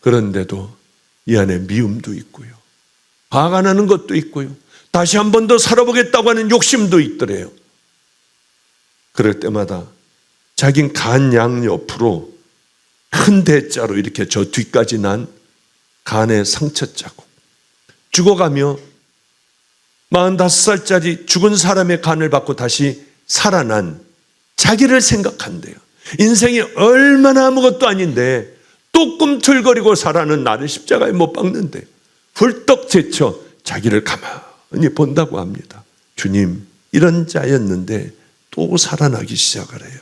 그런데도 이 안에 미움도 있고요, 화가 나는 것도 있고요, 다시 한 번 더 살아보겠다고 하는 욕심도 있더래요. 그럴 때마다 자긴 간 양 옆으로 큰 대자로 이렇게 저 뒤까지 난 간의 상처 자국, 죽어가며 45살짜리 죽은 사람의 간을 받고 다시 살아난 자기를 생각한대요. 인생이 얼마나 아무것도 아닌데 또 꿈틀거리고 살아는 나를 십자가에 못 박는데 훌떡 제쳐 자기를 가만히 본다고 합니다. 주님, 이런 자였는데 또 살아나기 시작을 해요.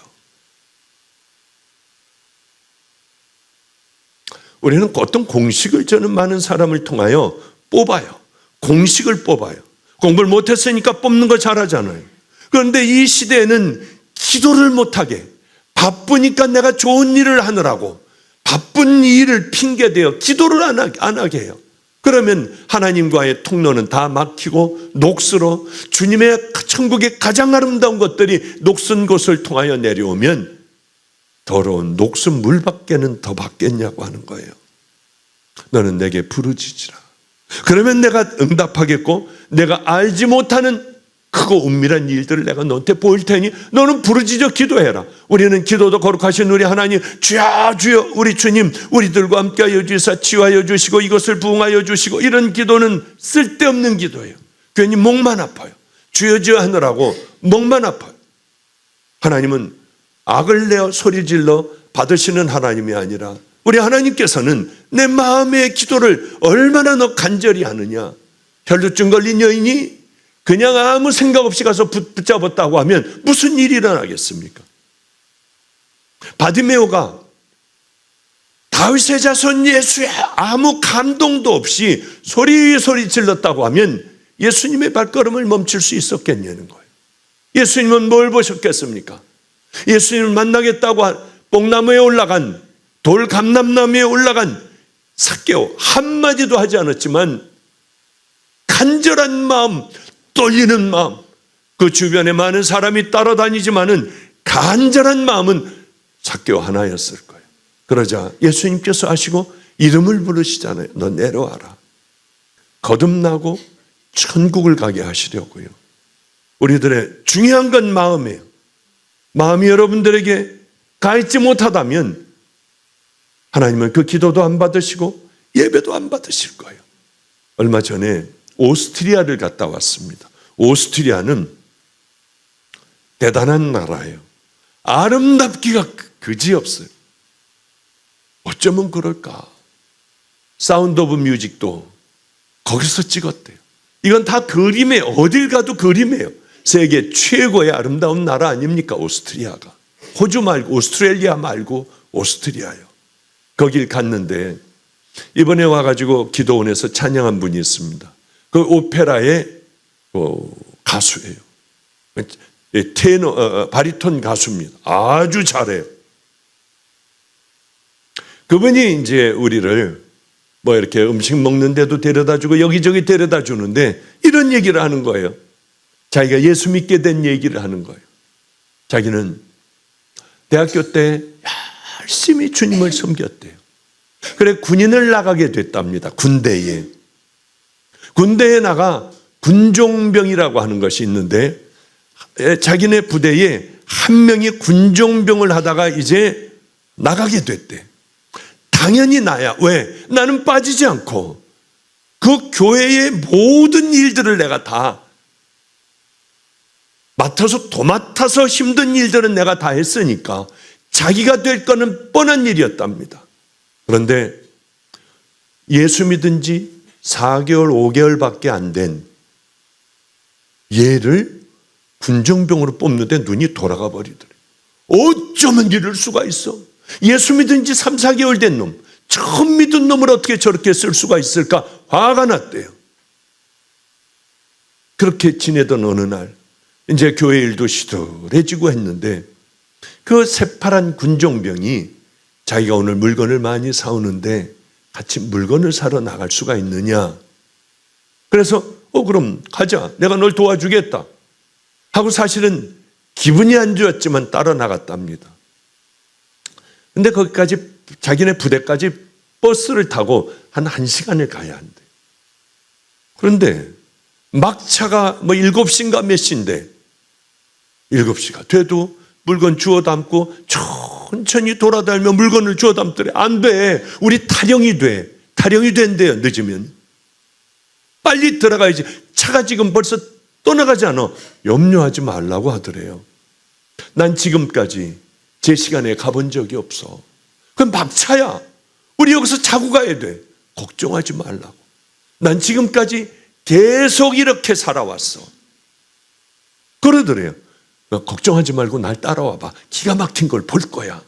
우리는 어떤 공식을 저는 많은 사람을 통하여 뽑아요. 공식을 뽑아요. 공부를 못했으니까 뽑는 거 잘하잖아요. 그런데 이 시대에는 기도를 못하게, 바쁘니까 내가 좋은 일을 하느라고 바쁜 일을 핑계대어 기도를 안 하게 해요. 그러면 하나님과의 통로는 다 막히고 녹슬어 주님의 천국의 가장 아름다운 것들이 녹슨 곳을 통하여 내려오면 더러운 녹슨 물밖에는 더 받겠냐고 하는 거예요. 너는 내게 부르짖으라. 그러면 내가 응답하겠고 내가 알지 못하는 크고 은밀한 일들을 내가 너한테 보일 테니 너는 부르짖어 기도해라. 우리는 기도도 거룩하신 우리 하나님, 주여 주여 우리 주님, 우리들과 함께하여 주시사 치유하여 주시고 이것을 부응하여 주시고, 이런 기도는 쓸데없는 기도예요. 괜히 목만 아파요. 주여 주여 하느라고 목만 아파요. 하나님은 악을 내어 소리질러 받으시는 하나님이 아니라 우리 하나님께서는 내 마음의 기도를 얼마나 너 간절히 하느냐. 혈루증 걸린 여인이 그냥 아무 생각 없이 가서 붙잡았다고 하면 무슨 일이 일어나겠습니까? 바디메오가 다윗의 자손 예수야 아무 감동도 없이 소리 질렀다고 하면 예수님의 발걸음을 멈출 수 있었겠냐는 거예요. 예수님은 뭘 보셨겠습니까? 예수님을 만나겠다고 뽕나무에 올라간, 돌 감람나무에 올라간 삭개오 한마디도 하지 않았지만 간절한 마음, 떨리는 마음, 그 주변에 많은 사람이 따라다니지만은 간절한 마음은 삭개오 하나였을 거예요. 그러자 예수님께서 아시고 이름을 부르시잖아요. 너 내려와라. 거듭나고 천국을 가게 하시려고요. 우리들의 중요한 건 마음이에요. 마음이 여러분들에게 가 있지 못하다면 하나님은 그 기도도 안 받으시고 예배도 안 받으실 거예요. 얼마 전에 오스트리아를 갔다 왔습니다. 오스트리아는 대단한 나라예요. 아름답기가 그지없어요. 어쩌면 그럴까? 사운드 오브 뮤직도 거기서 찍었대요. 이건 다 그림이에요. 어딜 가도 그림이에요. 세계 최고의 아름다운 나라 아닙니까? 오스트리아가. 호주 말고 오스트레일리아 말고 오스트리아요. 거길 갔는데 이번에 와가지고 기도원에서 찬양한 분이 있습니다. 그 오페라의 가수예요. 테너, 바리톤 가수입니다. 아주 잘해요. 그분이 이제 우리를 뭐 이렇게 음식 먹는 데도 데려다 주고 여기저기 데려다 주는데 이런 얘기를 하는 거예요. 자기가 예수 믿게 된 얘기를 하는 거예요. 자기는 대학교 때 열심히 주님을 섬겼대요. 그래 군인을 나가게 됐답니다. 군대에 나가 군종병이라고 하는 것이 있는데 자기네 부대에 한 명이 군종병을 하다가 이제 나가게 됐대. 당연히 나야. 왜? 나는 빠지지 않고 그 교회의 모든 일들을 내가 다 도맡아서 힘든 일들은 내가 다 했으니까 자기가 될 거는 뻔한 일이었답니다. 그런데 예수 믿은 지 4개월, 5개월밖에 안 된 얘를 군종병으로 뽑는데 눈이 돌아가 버리더래. 어쩌면 이럴 수가 있어? 예수 믿은 지 3, 4개월 된 놈, 처음 믿은 놈을 어떻게 저렇게 쓸 수가 있을까? 화가 났대요. 그렇게 지내던 어느 날 이제 교회 일도 시들해지고 했는데 그 새파란 군종병이 자기가 오늘 물건을 많이 사오는데 같이 물건을 사러 나갈 수가 있느냐. 그래서 그럼 가자. 내가 널 도와주겠다 하고 사실은 기분이 안 좋았지만 따라 나갔답니다. 근데 거기까지 자기네 부대까지 버스를 타고 한 1시간을 가야 한대. 그런데 막차가 7시인가 몇 시인데 7시가 돼도 물건 주워 담고 천천히 돌아다니며 물건을 주워 담더래. 안 돼. 우리 타령이 돼. 타령이 된대요. 늦으면. 빨리 들어가야지. 차가 지금 벌써 떠나가지 않아. 염려하지 말라고 하더래요. 난 지금까지 제 시간에 가본 적이 없어. 그럼 막차야. 우리 여기서 자고 가야 돼. 걱정하지 말라고. 난 지금까지 계속 이렇게 살아왔어. 그러더래요. 걱정하지 말고 날 따라와 봐. 기가 막힌 걸 볼 거야.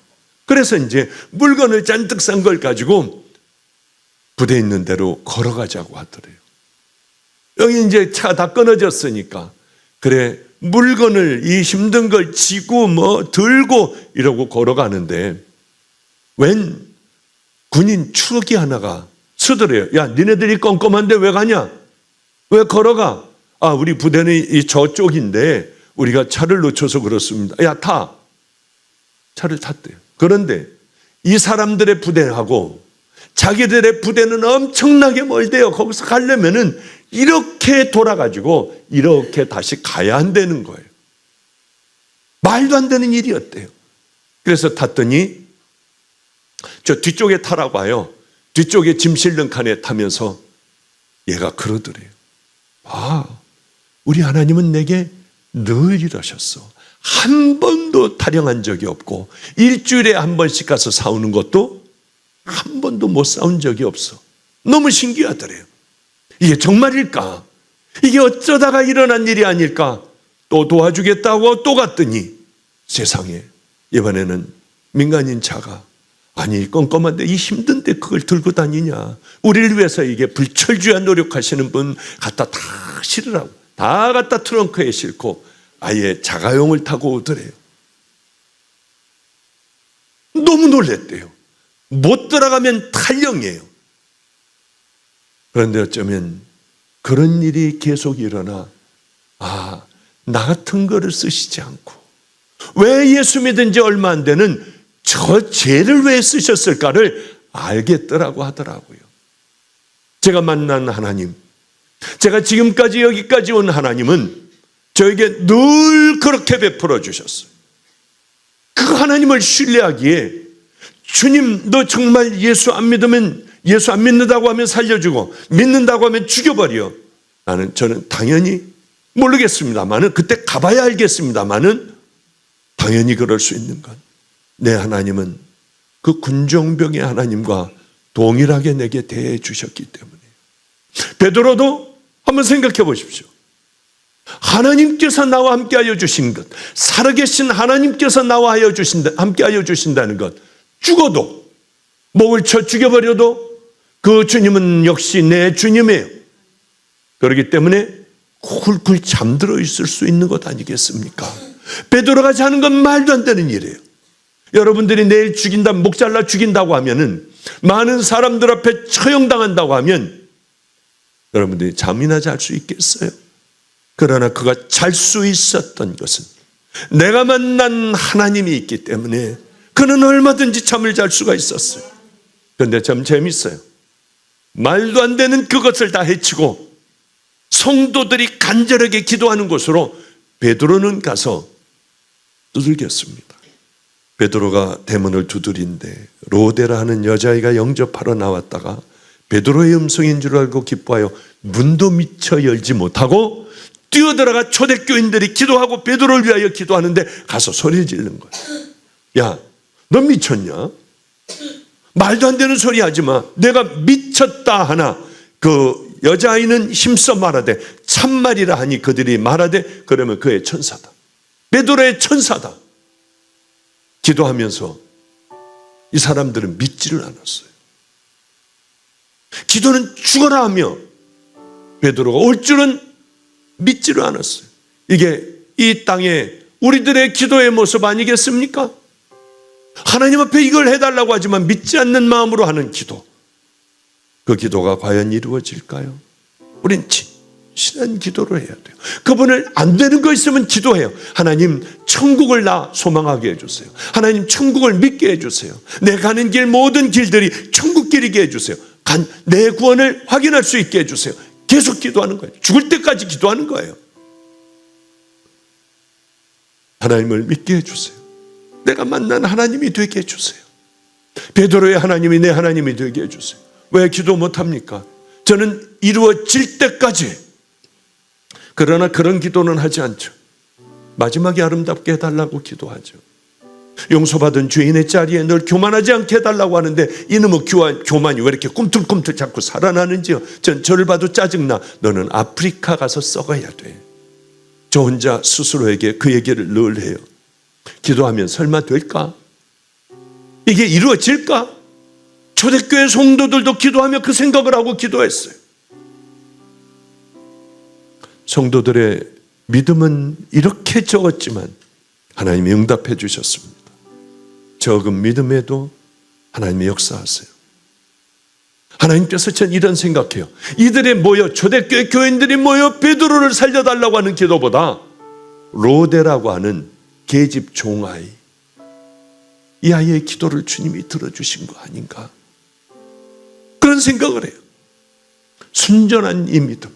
그래서 이제 물건을 잔뜩 싼 걸 가지고 부대에 있는 대로 걸어가자고 하더래요. 여기 이제 차가 다 끊어졌으니까 그래 물건을 이 힘든 걸 지고 들고 이러고 걸어가는데 웬 군인 추억이 하나가 서더래요. 야, 니네들이 껌껌한데 왜 가냐? 왜 걸어가? 아, 우리 부대는 이 저쪽인데 우리가 차를 놓쳐서 그렇습니다. 야, 타. 차를 탔대요. 그런데 이 사람들의 부대하고 자기들의 부대는 엄청나게 멀대요. 거기서 가려면은 이렇게 돌아가지고 이렇게 다시 가야 한다는 거예요. 말도 안 되는 일이었대요. 그래서 탔더니 저 뒤쪽에 타라고 해요. 뒤쪽에 짐 실는 칸에 타면서 얘가 그러더래요. 아, 우리 하나님은 내게 늘 이러셨어. 한 번도 타령한 적이 없고 일주일에 한 번씩 가서 싸우는 것도 한 번도 못 싸운 적이 없어. 너무 신기하더래요. 이게 정말일까? 이게 어쩌다가 일어난 일이 아닐까? 또 도와주겠다고 또 갔더니 세상에 이번에는 민간인 차가 아니 껌껌한데 이 힘든데 그걸 들고 다니냐. 우리를 위해서 이게 불철주야 노력하시는 분 갖다 다 실으라고. 다 갖다 트렁크에 싣고 아예 자가용을 타고 오더래요. 너무 놀랬대요. 못 들어가면 탈령이에요. 그런데 어쩌면 그런 일이 계속 일어나 나 같은 거를 쓰시지 않고 왜 예수 믿은 지 얼마 안 되는 저 죄를 왜 쓰셨을까를 알겠더라고 하더라고요. 제가 만난 하나님, 제가 지금까지 여기까지 온 하나님은 저에게 늘 그렇게 베풀어 주셨어요. 그 하나님을 신뢰하기에 주님 너 정말 예수 안 믿으면 예수 안 믿는다고 하면 살려주고 믿는다고 하면 죽여버려. 저는 당연히 모르겠습니다만은 그때 가봐야 알겠습니다만은 당연히 그럴 수 있는 것. 내 하나님은 그 군종병의 하나님과 동일하게 내게 대해 주셨기 때문에. 베드로도 한번 생각해 보십시오. 하나님께서 나와 함께하여 주신 것, 살아계신 하나님께서 나와 함께하여 주신다는 것, 죽어도 목을 쳐 죽여버려도 그 주님은 역시 내 주님이에요. 그렇기 때문에 쿨쿨 잠들어 있을 수 있는 것 아니겠습니까? 베드로가 자는 건 말도 안 되는 일이에요. 여러분들이 내일 죽인다, 목 잘라 죽인다고 하면은 많은 사람들 앞에 처형당한다고 하면 여러분들이 잠이나 잘 수 있겠어요? 그러나 그가 잘 수 있었던 것은 내가 만난 하나님이 있기 때문에 그는 얼마든지 잠을 잘 수가 있었어요. 그런데 참 재밌어요. 말도 안 되는 그것을 다 해치고 성도들이 간절하게 기도하는 곳으로 베드로는 가서 두들겼습니다. 베드로가 대문을 두드린데 로데라 하는 여자아이가 영접하러 나왔다가 베드로의 음성인 줄 알고 기뻐하여 문도 미처 열지 못하고 뛰어들어가 초대교인들이 기도하고 베드로를 위하여 기도하는데 가서 소리 지르는 거예요. 야, 너 미쳤냐? 말도 안 되는 소리 하지 마. 내가 미쳤다 하나 그 여자아이는 힘써 말하되 참말이라 하니 그들이 말하되 그러면 그의 천사다. 베드로의 천사다. 기도하면서 이 사람들은 믿지를 않았어요. 기도는 죽어라 하며 베드로가 올 줄은 믿지를 않았어요. 이게 이 땅에 우리들의 기도의 모습 아니겠습니까? 하나님 앞에 이걸 해달라고 하지만 믿지 않는 마음으로 하는 기도, 그 기도가 과연 이루어질까요? 우린 진실한 기도를 해야 돼요. 그분을 안 되는 거 있으면 기도해요. 하나님, 천국을 나 소망하게 해주세요. 하나님, 천국을 믿게 해주세요. 내 가는 길 모든 길들이 천국 길이게 해주세요. 내 구원을 확인할 수 있게 해주세요. 계속 기도하는 거예요. 죽을 때까지 기도하는 거예요. 하나님을 믿게 해주세요. 내가 만난 하나님이 되게 해주세요. 베드로의 하나님이 내 하나님이 되게 해주세요. 왜 기도 못합니까? 저는 이루어질 때까지, 그러나 그런 기도는 하지 않죠. 마지막에 아름답게 해달라고 기도하죠. 용서받은 죄인의 자리에 늘 교만하지 않게 해달라고 하는데 이놈의 교만이 왜 이렇게 꿈틀꿈틀 자꾸 살아나는지요. 전 저를 봐도 짜증나. 너는 아프리카 가서 썩어야 돼. 저 혼자 스스로에게 그 얘기를 늘 해요. 기도하면 설마 될까? 이게 이루어질까? 초대교회 성도들도 기도하며 그 생각을 하고 기도했어요. 성도들의 믿음은 이렇게 적었지만 하나님이 응답해 주셨습니다. 적은 믿음에도 하나님이 역사하세요. 하나님께서 전 이런 생각해요. 이들이 모여, 초대교회 교인들이 모여 베드로를 살려달라고 하는 기도보다 로데라고 하는 계집 종아이, 이 아이의 기도를 주님이 들어주신 거 아닌가, 그런 생각을 해요. 순전한 이 믿음,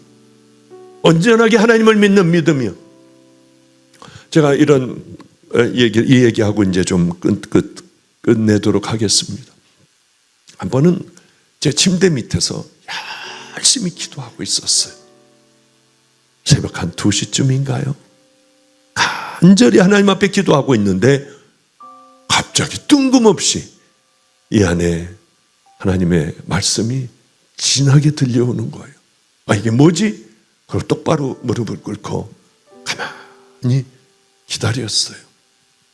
온전하게 하나님을 믿는 믿음이요. 제가 이런 이 얘기하고 이제 좀 끝내도록 하겠습니다. 한 번은 제 침대 밑에서 열심히 기도하고 있었어요. 새벽 한 2시쯤인가요? 간절히 하나님 앞에 기도하고 있는데 갑자기 뜬금없이 이 안에 하나님의 말씀이 진하게 들려오는 거예요. 아, 이게 뭐지? 그리고 똑바로 무릎을 꿇고 가만히 기다렸어요.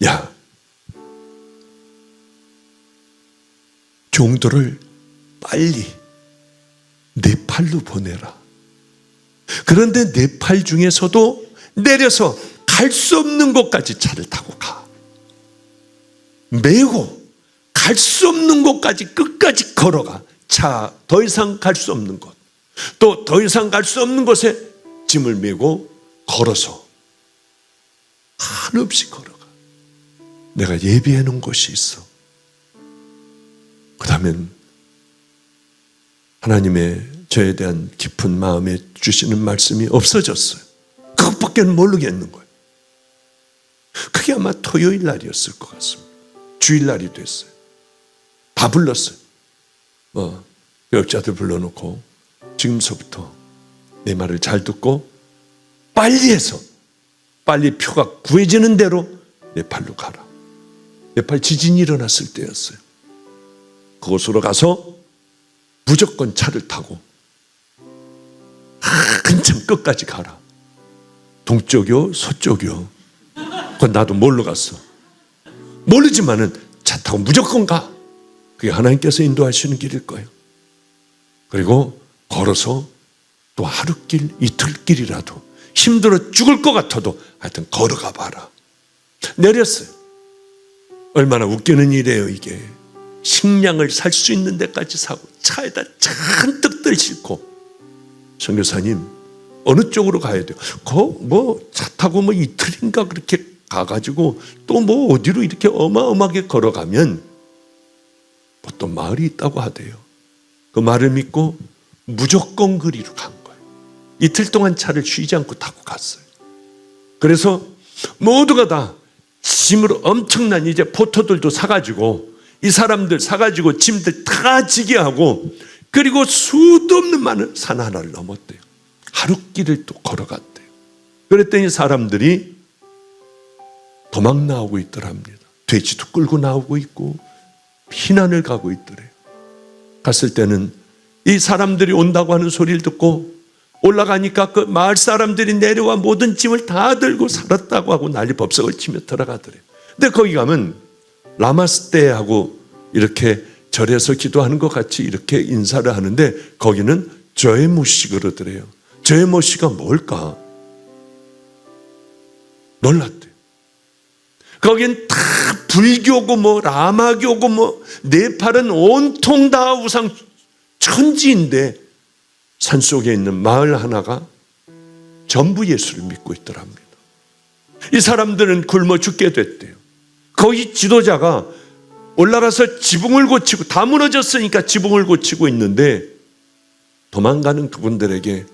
야, 종들을 빨리 네팔로 보내라. 그런데 네팔 중에서도 내려서 갈 수 없는 곳까지 차를 타고 가. 메고 갈 수 없는 곳까지 끝까지 걸어가. 차 더 이상 갈 수 없는 곳, 또 더 이상 갈 수 없는 곳에 짐을 메고 걸어서 한없이 걸어가. 내가 예비해 놓은 곳이 있어. 그 다음엔 하나님의 저에 대한 깊은 마음에 주시는 말씀이 없어졌어요. 그것밖에 모르겠는 거예요. 그게 아마 토요일 날이었을 것 같습니다. 주일날이 됐어요. 다 불렀어요. 교역자들 불러놓고 지금서부터 내 말을 잘 듣고 빨리 해서 빨리 표가 구해지는 대로 네팔로 가라. 네팔 지진이 일어났을 때였어요. 그곳으로 가서 무조건 차를 타고 한참 끝까지 가라. 동쪽이요 서쪽이요, 그건 나도 몰러 갔어. 모르지만은 차 타고 무조건 가. 그게 하나님께서 인도하시는 길일 거예요. 그리고 걸어서 또 하루길 이틀길이라도 힘들어 죽을 것 같아도 하여튼 걸어가 봐라. 내렸어요. 얼마나 웃기는 일이에요 이게. 식량을 살 수 있는 데까지 사고 차에다 잔뜩들 싣고, 선교사님 어느 쪽으로 가야 돼요? 차 타고 이틀인가 그렇게 가가지고 또 어디로 이렇게 어마어마하게 걸어가면 또 마을이 있다고 하대요. 그 말을 믿고 무조건 그리로 간 거예요. 이틀 동안 차를 쉬지 않고 타고 갔어요. 그래서 모두가 다 짐으로 엄청난 이제 포터들도 사가지고, 이 사람들 사가지고 짐들 다 지게 하고, 그리고 수도 없는 많은 산 하나를 넘었대요. 하루길을 또 걸어갔대요. 그랬더니 사람들이 도망 나오고 있더랍니다. 돼지도 끌고 나오고 있고 피난을 가고 있더래요. 갔을 때는 이 사람들이 온다고 하는 소리를 듣고 올라가니까 그 마을 사람들이 내려와 모든 짐을 다 들고 살았다고 하고 난리 법석을 치며 들어가더래요. 근데 거기 가면 라마스테하고 이렇게 절에서 기도하는 것 같이 이렇게 인사를 하는데 거기는 저에모시 그러더래요. 저에모시가 뭘까? 놀랐대요. 거긴 다 불교고 뭐 라마교고 뭐 네팔은 온통 다 우상 천지인데 산속에 있는 마을 하나가 전부 예수를 믿고 있더랍니다. 이 사람들은 굶어 죽게 됐대요. 거기 지도자가 올라가서 지붕을 고치고, 다 무너졌으니까 지붕을 고치고 있는데 도망가는 그분들에게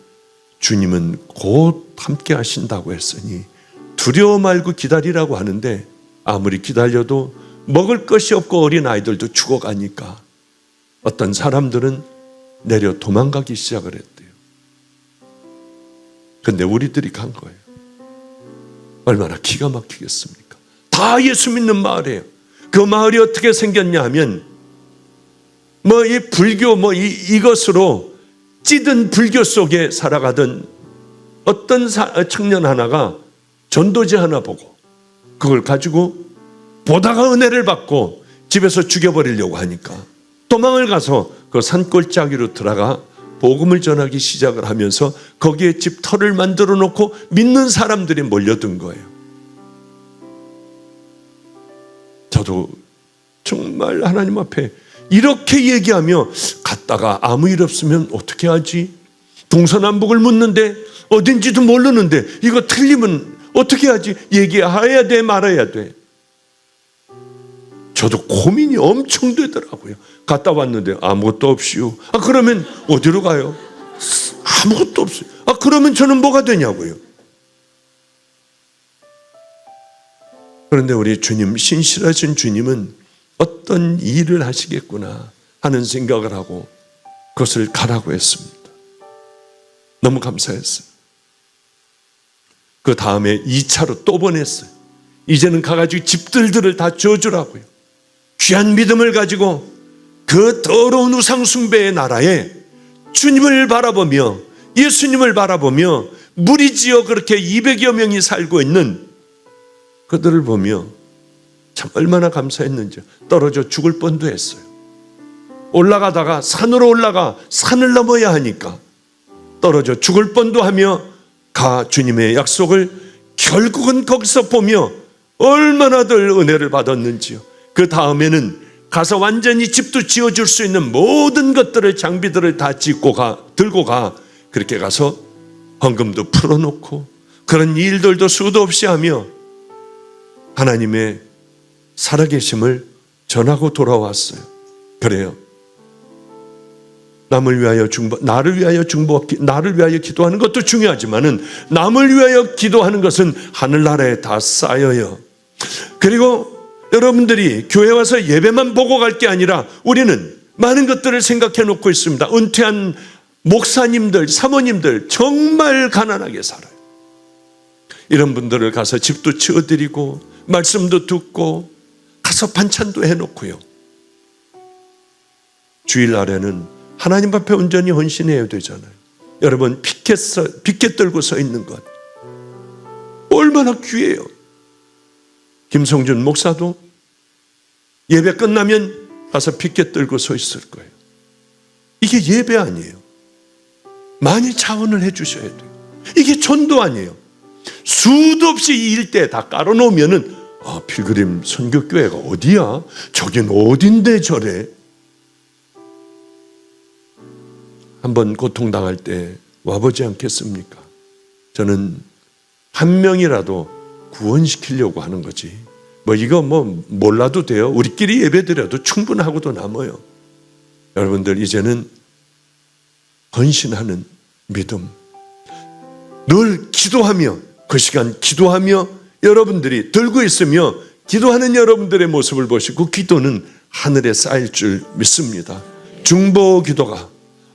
주님은 곧 함께 하신다고 했으니 두려워 말고 기다리라고 하는데, 아무리 기다려도 먹을 것이 없고 어린 아이들도 죽어가니까 어떤 사람들은 내려 도망가기 시작을 했대요. 근데 우리들이 간 거예요. 얼마나 기가 막히겠습니까? 다 예수 믿는 마을이에요. 그 마을이 어떻게 생겼냐 하면 뭐 이 불교 뭐 이것으로 찌든 불교 속에 살아가던 어떤 청년 하나가 전도지 하나 보고 그걸 가지고 보다가 은혜를 받고 집에서 죽여버리려고 하니까 도망을 가서 그 산골짜기로 들어가 복음을 전하기 시작을 하면서 거기에 집터를 만들어 놓고 믿는 사람들이 몰려든 거예요. 저도 정말 하나님 앞에 이렇게 얘기하며 갔다가 아무 일 없으면 어떻게 하지? 동서남북을 묻는데 어딘지도 모르는데 이거 틀리면 어떻게 하지? 얘기해야 돼 말아야 돼? 저도 고민이 엄청 되더라고요. 갔다 왔는데 아무것도 없이요. 그러면 어디로 가요? 아무것도 없어요. 그러면 저는 뭐가 되냐고요. 그런데 우리 주님, 신실하신 주님은 어떤 일을 하시겠구나 하는 생각을 하고 그것을 가라고 했습니다. 너무 감사했어요. 그 다음에 2차로 또 보냈어요. 이제는 가가지고 집들들을 다 지어주라고요. 귀한 믿음을 가지고 그 더러운 우상 숭배의 나라에 주님을 바라보며 예수님을 바라보며 무리지어 그렇게 200여 명이 살고 있는 그들을 보며 참 얼마나 감사했는지 떨어져 죽을 뻔도 했어요. 올라가다가 산으로 올라가 산을 넘어야 하니까 떨어져 죽을 뻔도 하며 주님의 약속을 결국은 거기서 보며 얼마나들 은혜를 받았는지요. 그 다음에는 가서 완전히 집도 지어줄 수 있는 모든 것들을, 장비들을 다 들고 가 그렇게 가서 헌금도 풀어놓고 그런 일들도 수도 없이 하며 하나님의 살아계심을 전하고 돌아왔어요. 그래요. 나를 위하여 기도하는 것도 중요하지만은 남을 위하여 기도하는 것은 하늘나라에 다 쌓여요. 그리고 여러분들이 교회 와서 예배만 보고 갈 게 아니라 우리는 많은 것들을 생각해 놓고 있습니다. 은퇴한 목사님들, 사모님들 정말 가난하게 살아요. 이런 분들을 가서 집도 지어드리고 말씀도 듣고 가서 반찬도 해놓고요. 주일날에는 하나님 앞에 온전히 헌신해야 되잖아요. 여러분 피켓 들고 서 있는 것 얼마나 귀해요. 김성준 목사도 예배 끝나면 가서 피켓 들고 서 있을 거예요. 이게 예배 아니에요. 많이 자원을 해 주셔야 돼요. 이게 전도 아니에요. 수도 없이 이 일대에 다 깔아놓으면은 필그림 선교교회가 어디야? 저긴 어딘데 저래? 한번 고통당할 때 와보지 않겠습니까? 저는 한 명이라도 구원시키려고 하는 거지. 이거 몰라도 돼요. 우리끼리 예배드려도 충분하고도 남아요. 여러분들 이제는 헌신하는 믿음, 늘 기도하며 그 시간 기도하며 여러분들이 들고 있으며 기도하는 여러분들의 모습을 보시고 기도는 하늘에 쌓일 줄 믿습니다. 중보 기도가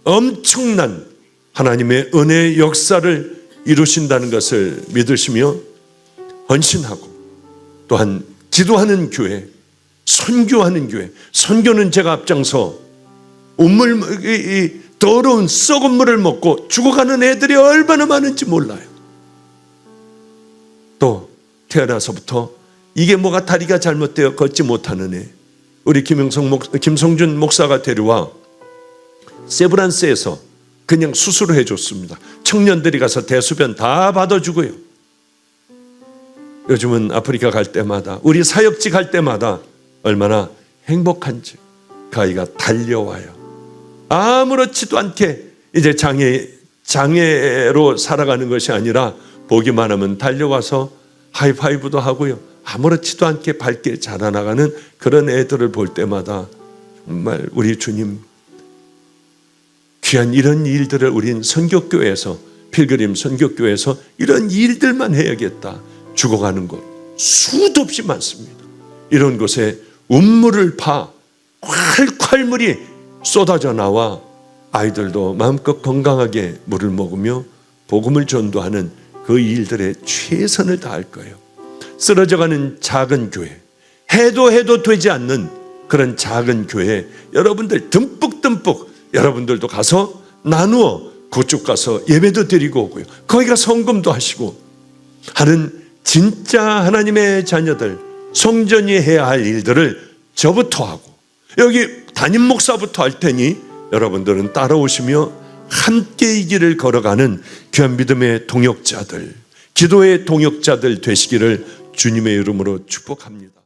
엄청난 하나님의 은혜의 역사를 이루신다는 것을 믿으시며 헌신하고 또한 기도하는 교회, 선교하는 교회. 선교는 제가 앞장서 더러운 썩은 물을 먹고 죽어가는 애들이 얼마나 많은지 몰라요. 또 태어나서부터 이게 뭐가 다리가 잘못되어 걷지 못하는 애, 우리 김성준 목사가 데려와 세브란스에서 그냥 수술을 해줬습니다. 청년들이 가서 대수변 다 받아주고요. 요즘은 아프리카 갈 때마다, 우리 사역지 갈 때마다 얼마나 행복한지 그 아이가 달려와요. 아무렇지도 않게 이제 장애로 살아가는 것이 아니라 보기만 하면 달려와서 하이파이브도 하고요. 아무렇지도 않게 밝게 자라나가는 그런 애들을 볼 때마다 정말 우리 주님 귀한 이런 일들을 우린 선교교회에서, 필그림 선교교회에서 이런 일들만 해야겠다. 죽어가는 곳 수도 없이 많습니다. 이런 곳에 운물을 파 콸콸 물이 쏟아져 나와 아이들도 마음껏 건강하게 물을 먹으며 복음을 전도하는 그 일들에 최선을 다할 거예요. 쓰러져가는 작은 교회, 해도 되지 않는 그런 작은 교회, 여러분들 듬뿍 여러분들도 가서 나누어 그쪽 가서 예배도 드리고 오고요. 거기 가서 성금도 하시고 하는 진짜 하나님의 자녀들, 성전이 해야 할 일들을 저부터 하고 여기 담임 목사부터 할 테니 여러분들은 따라오시며 함께 이 길을 걸어가는 귀한 믿음의 동역자들, 기도의 동역자들 되시기를 주님의 이름으로 축복합니다.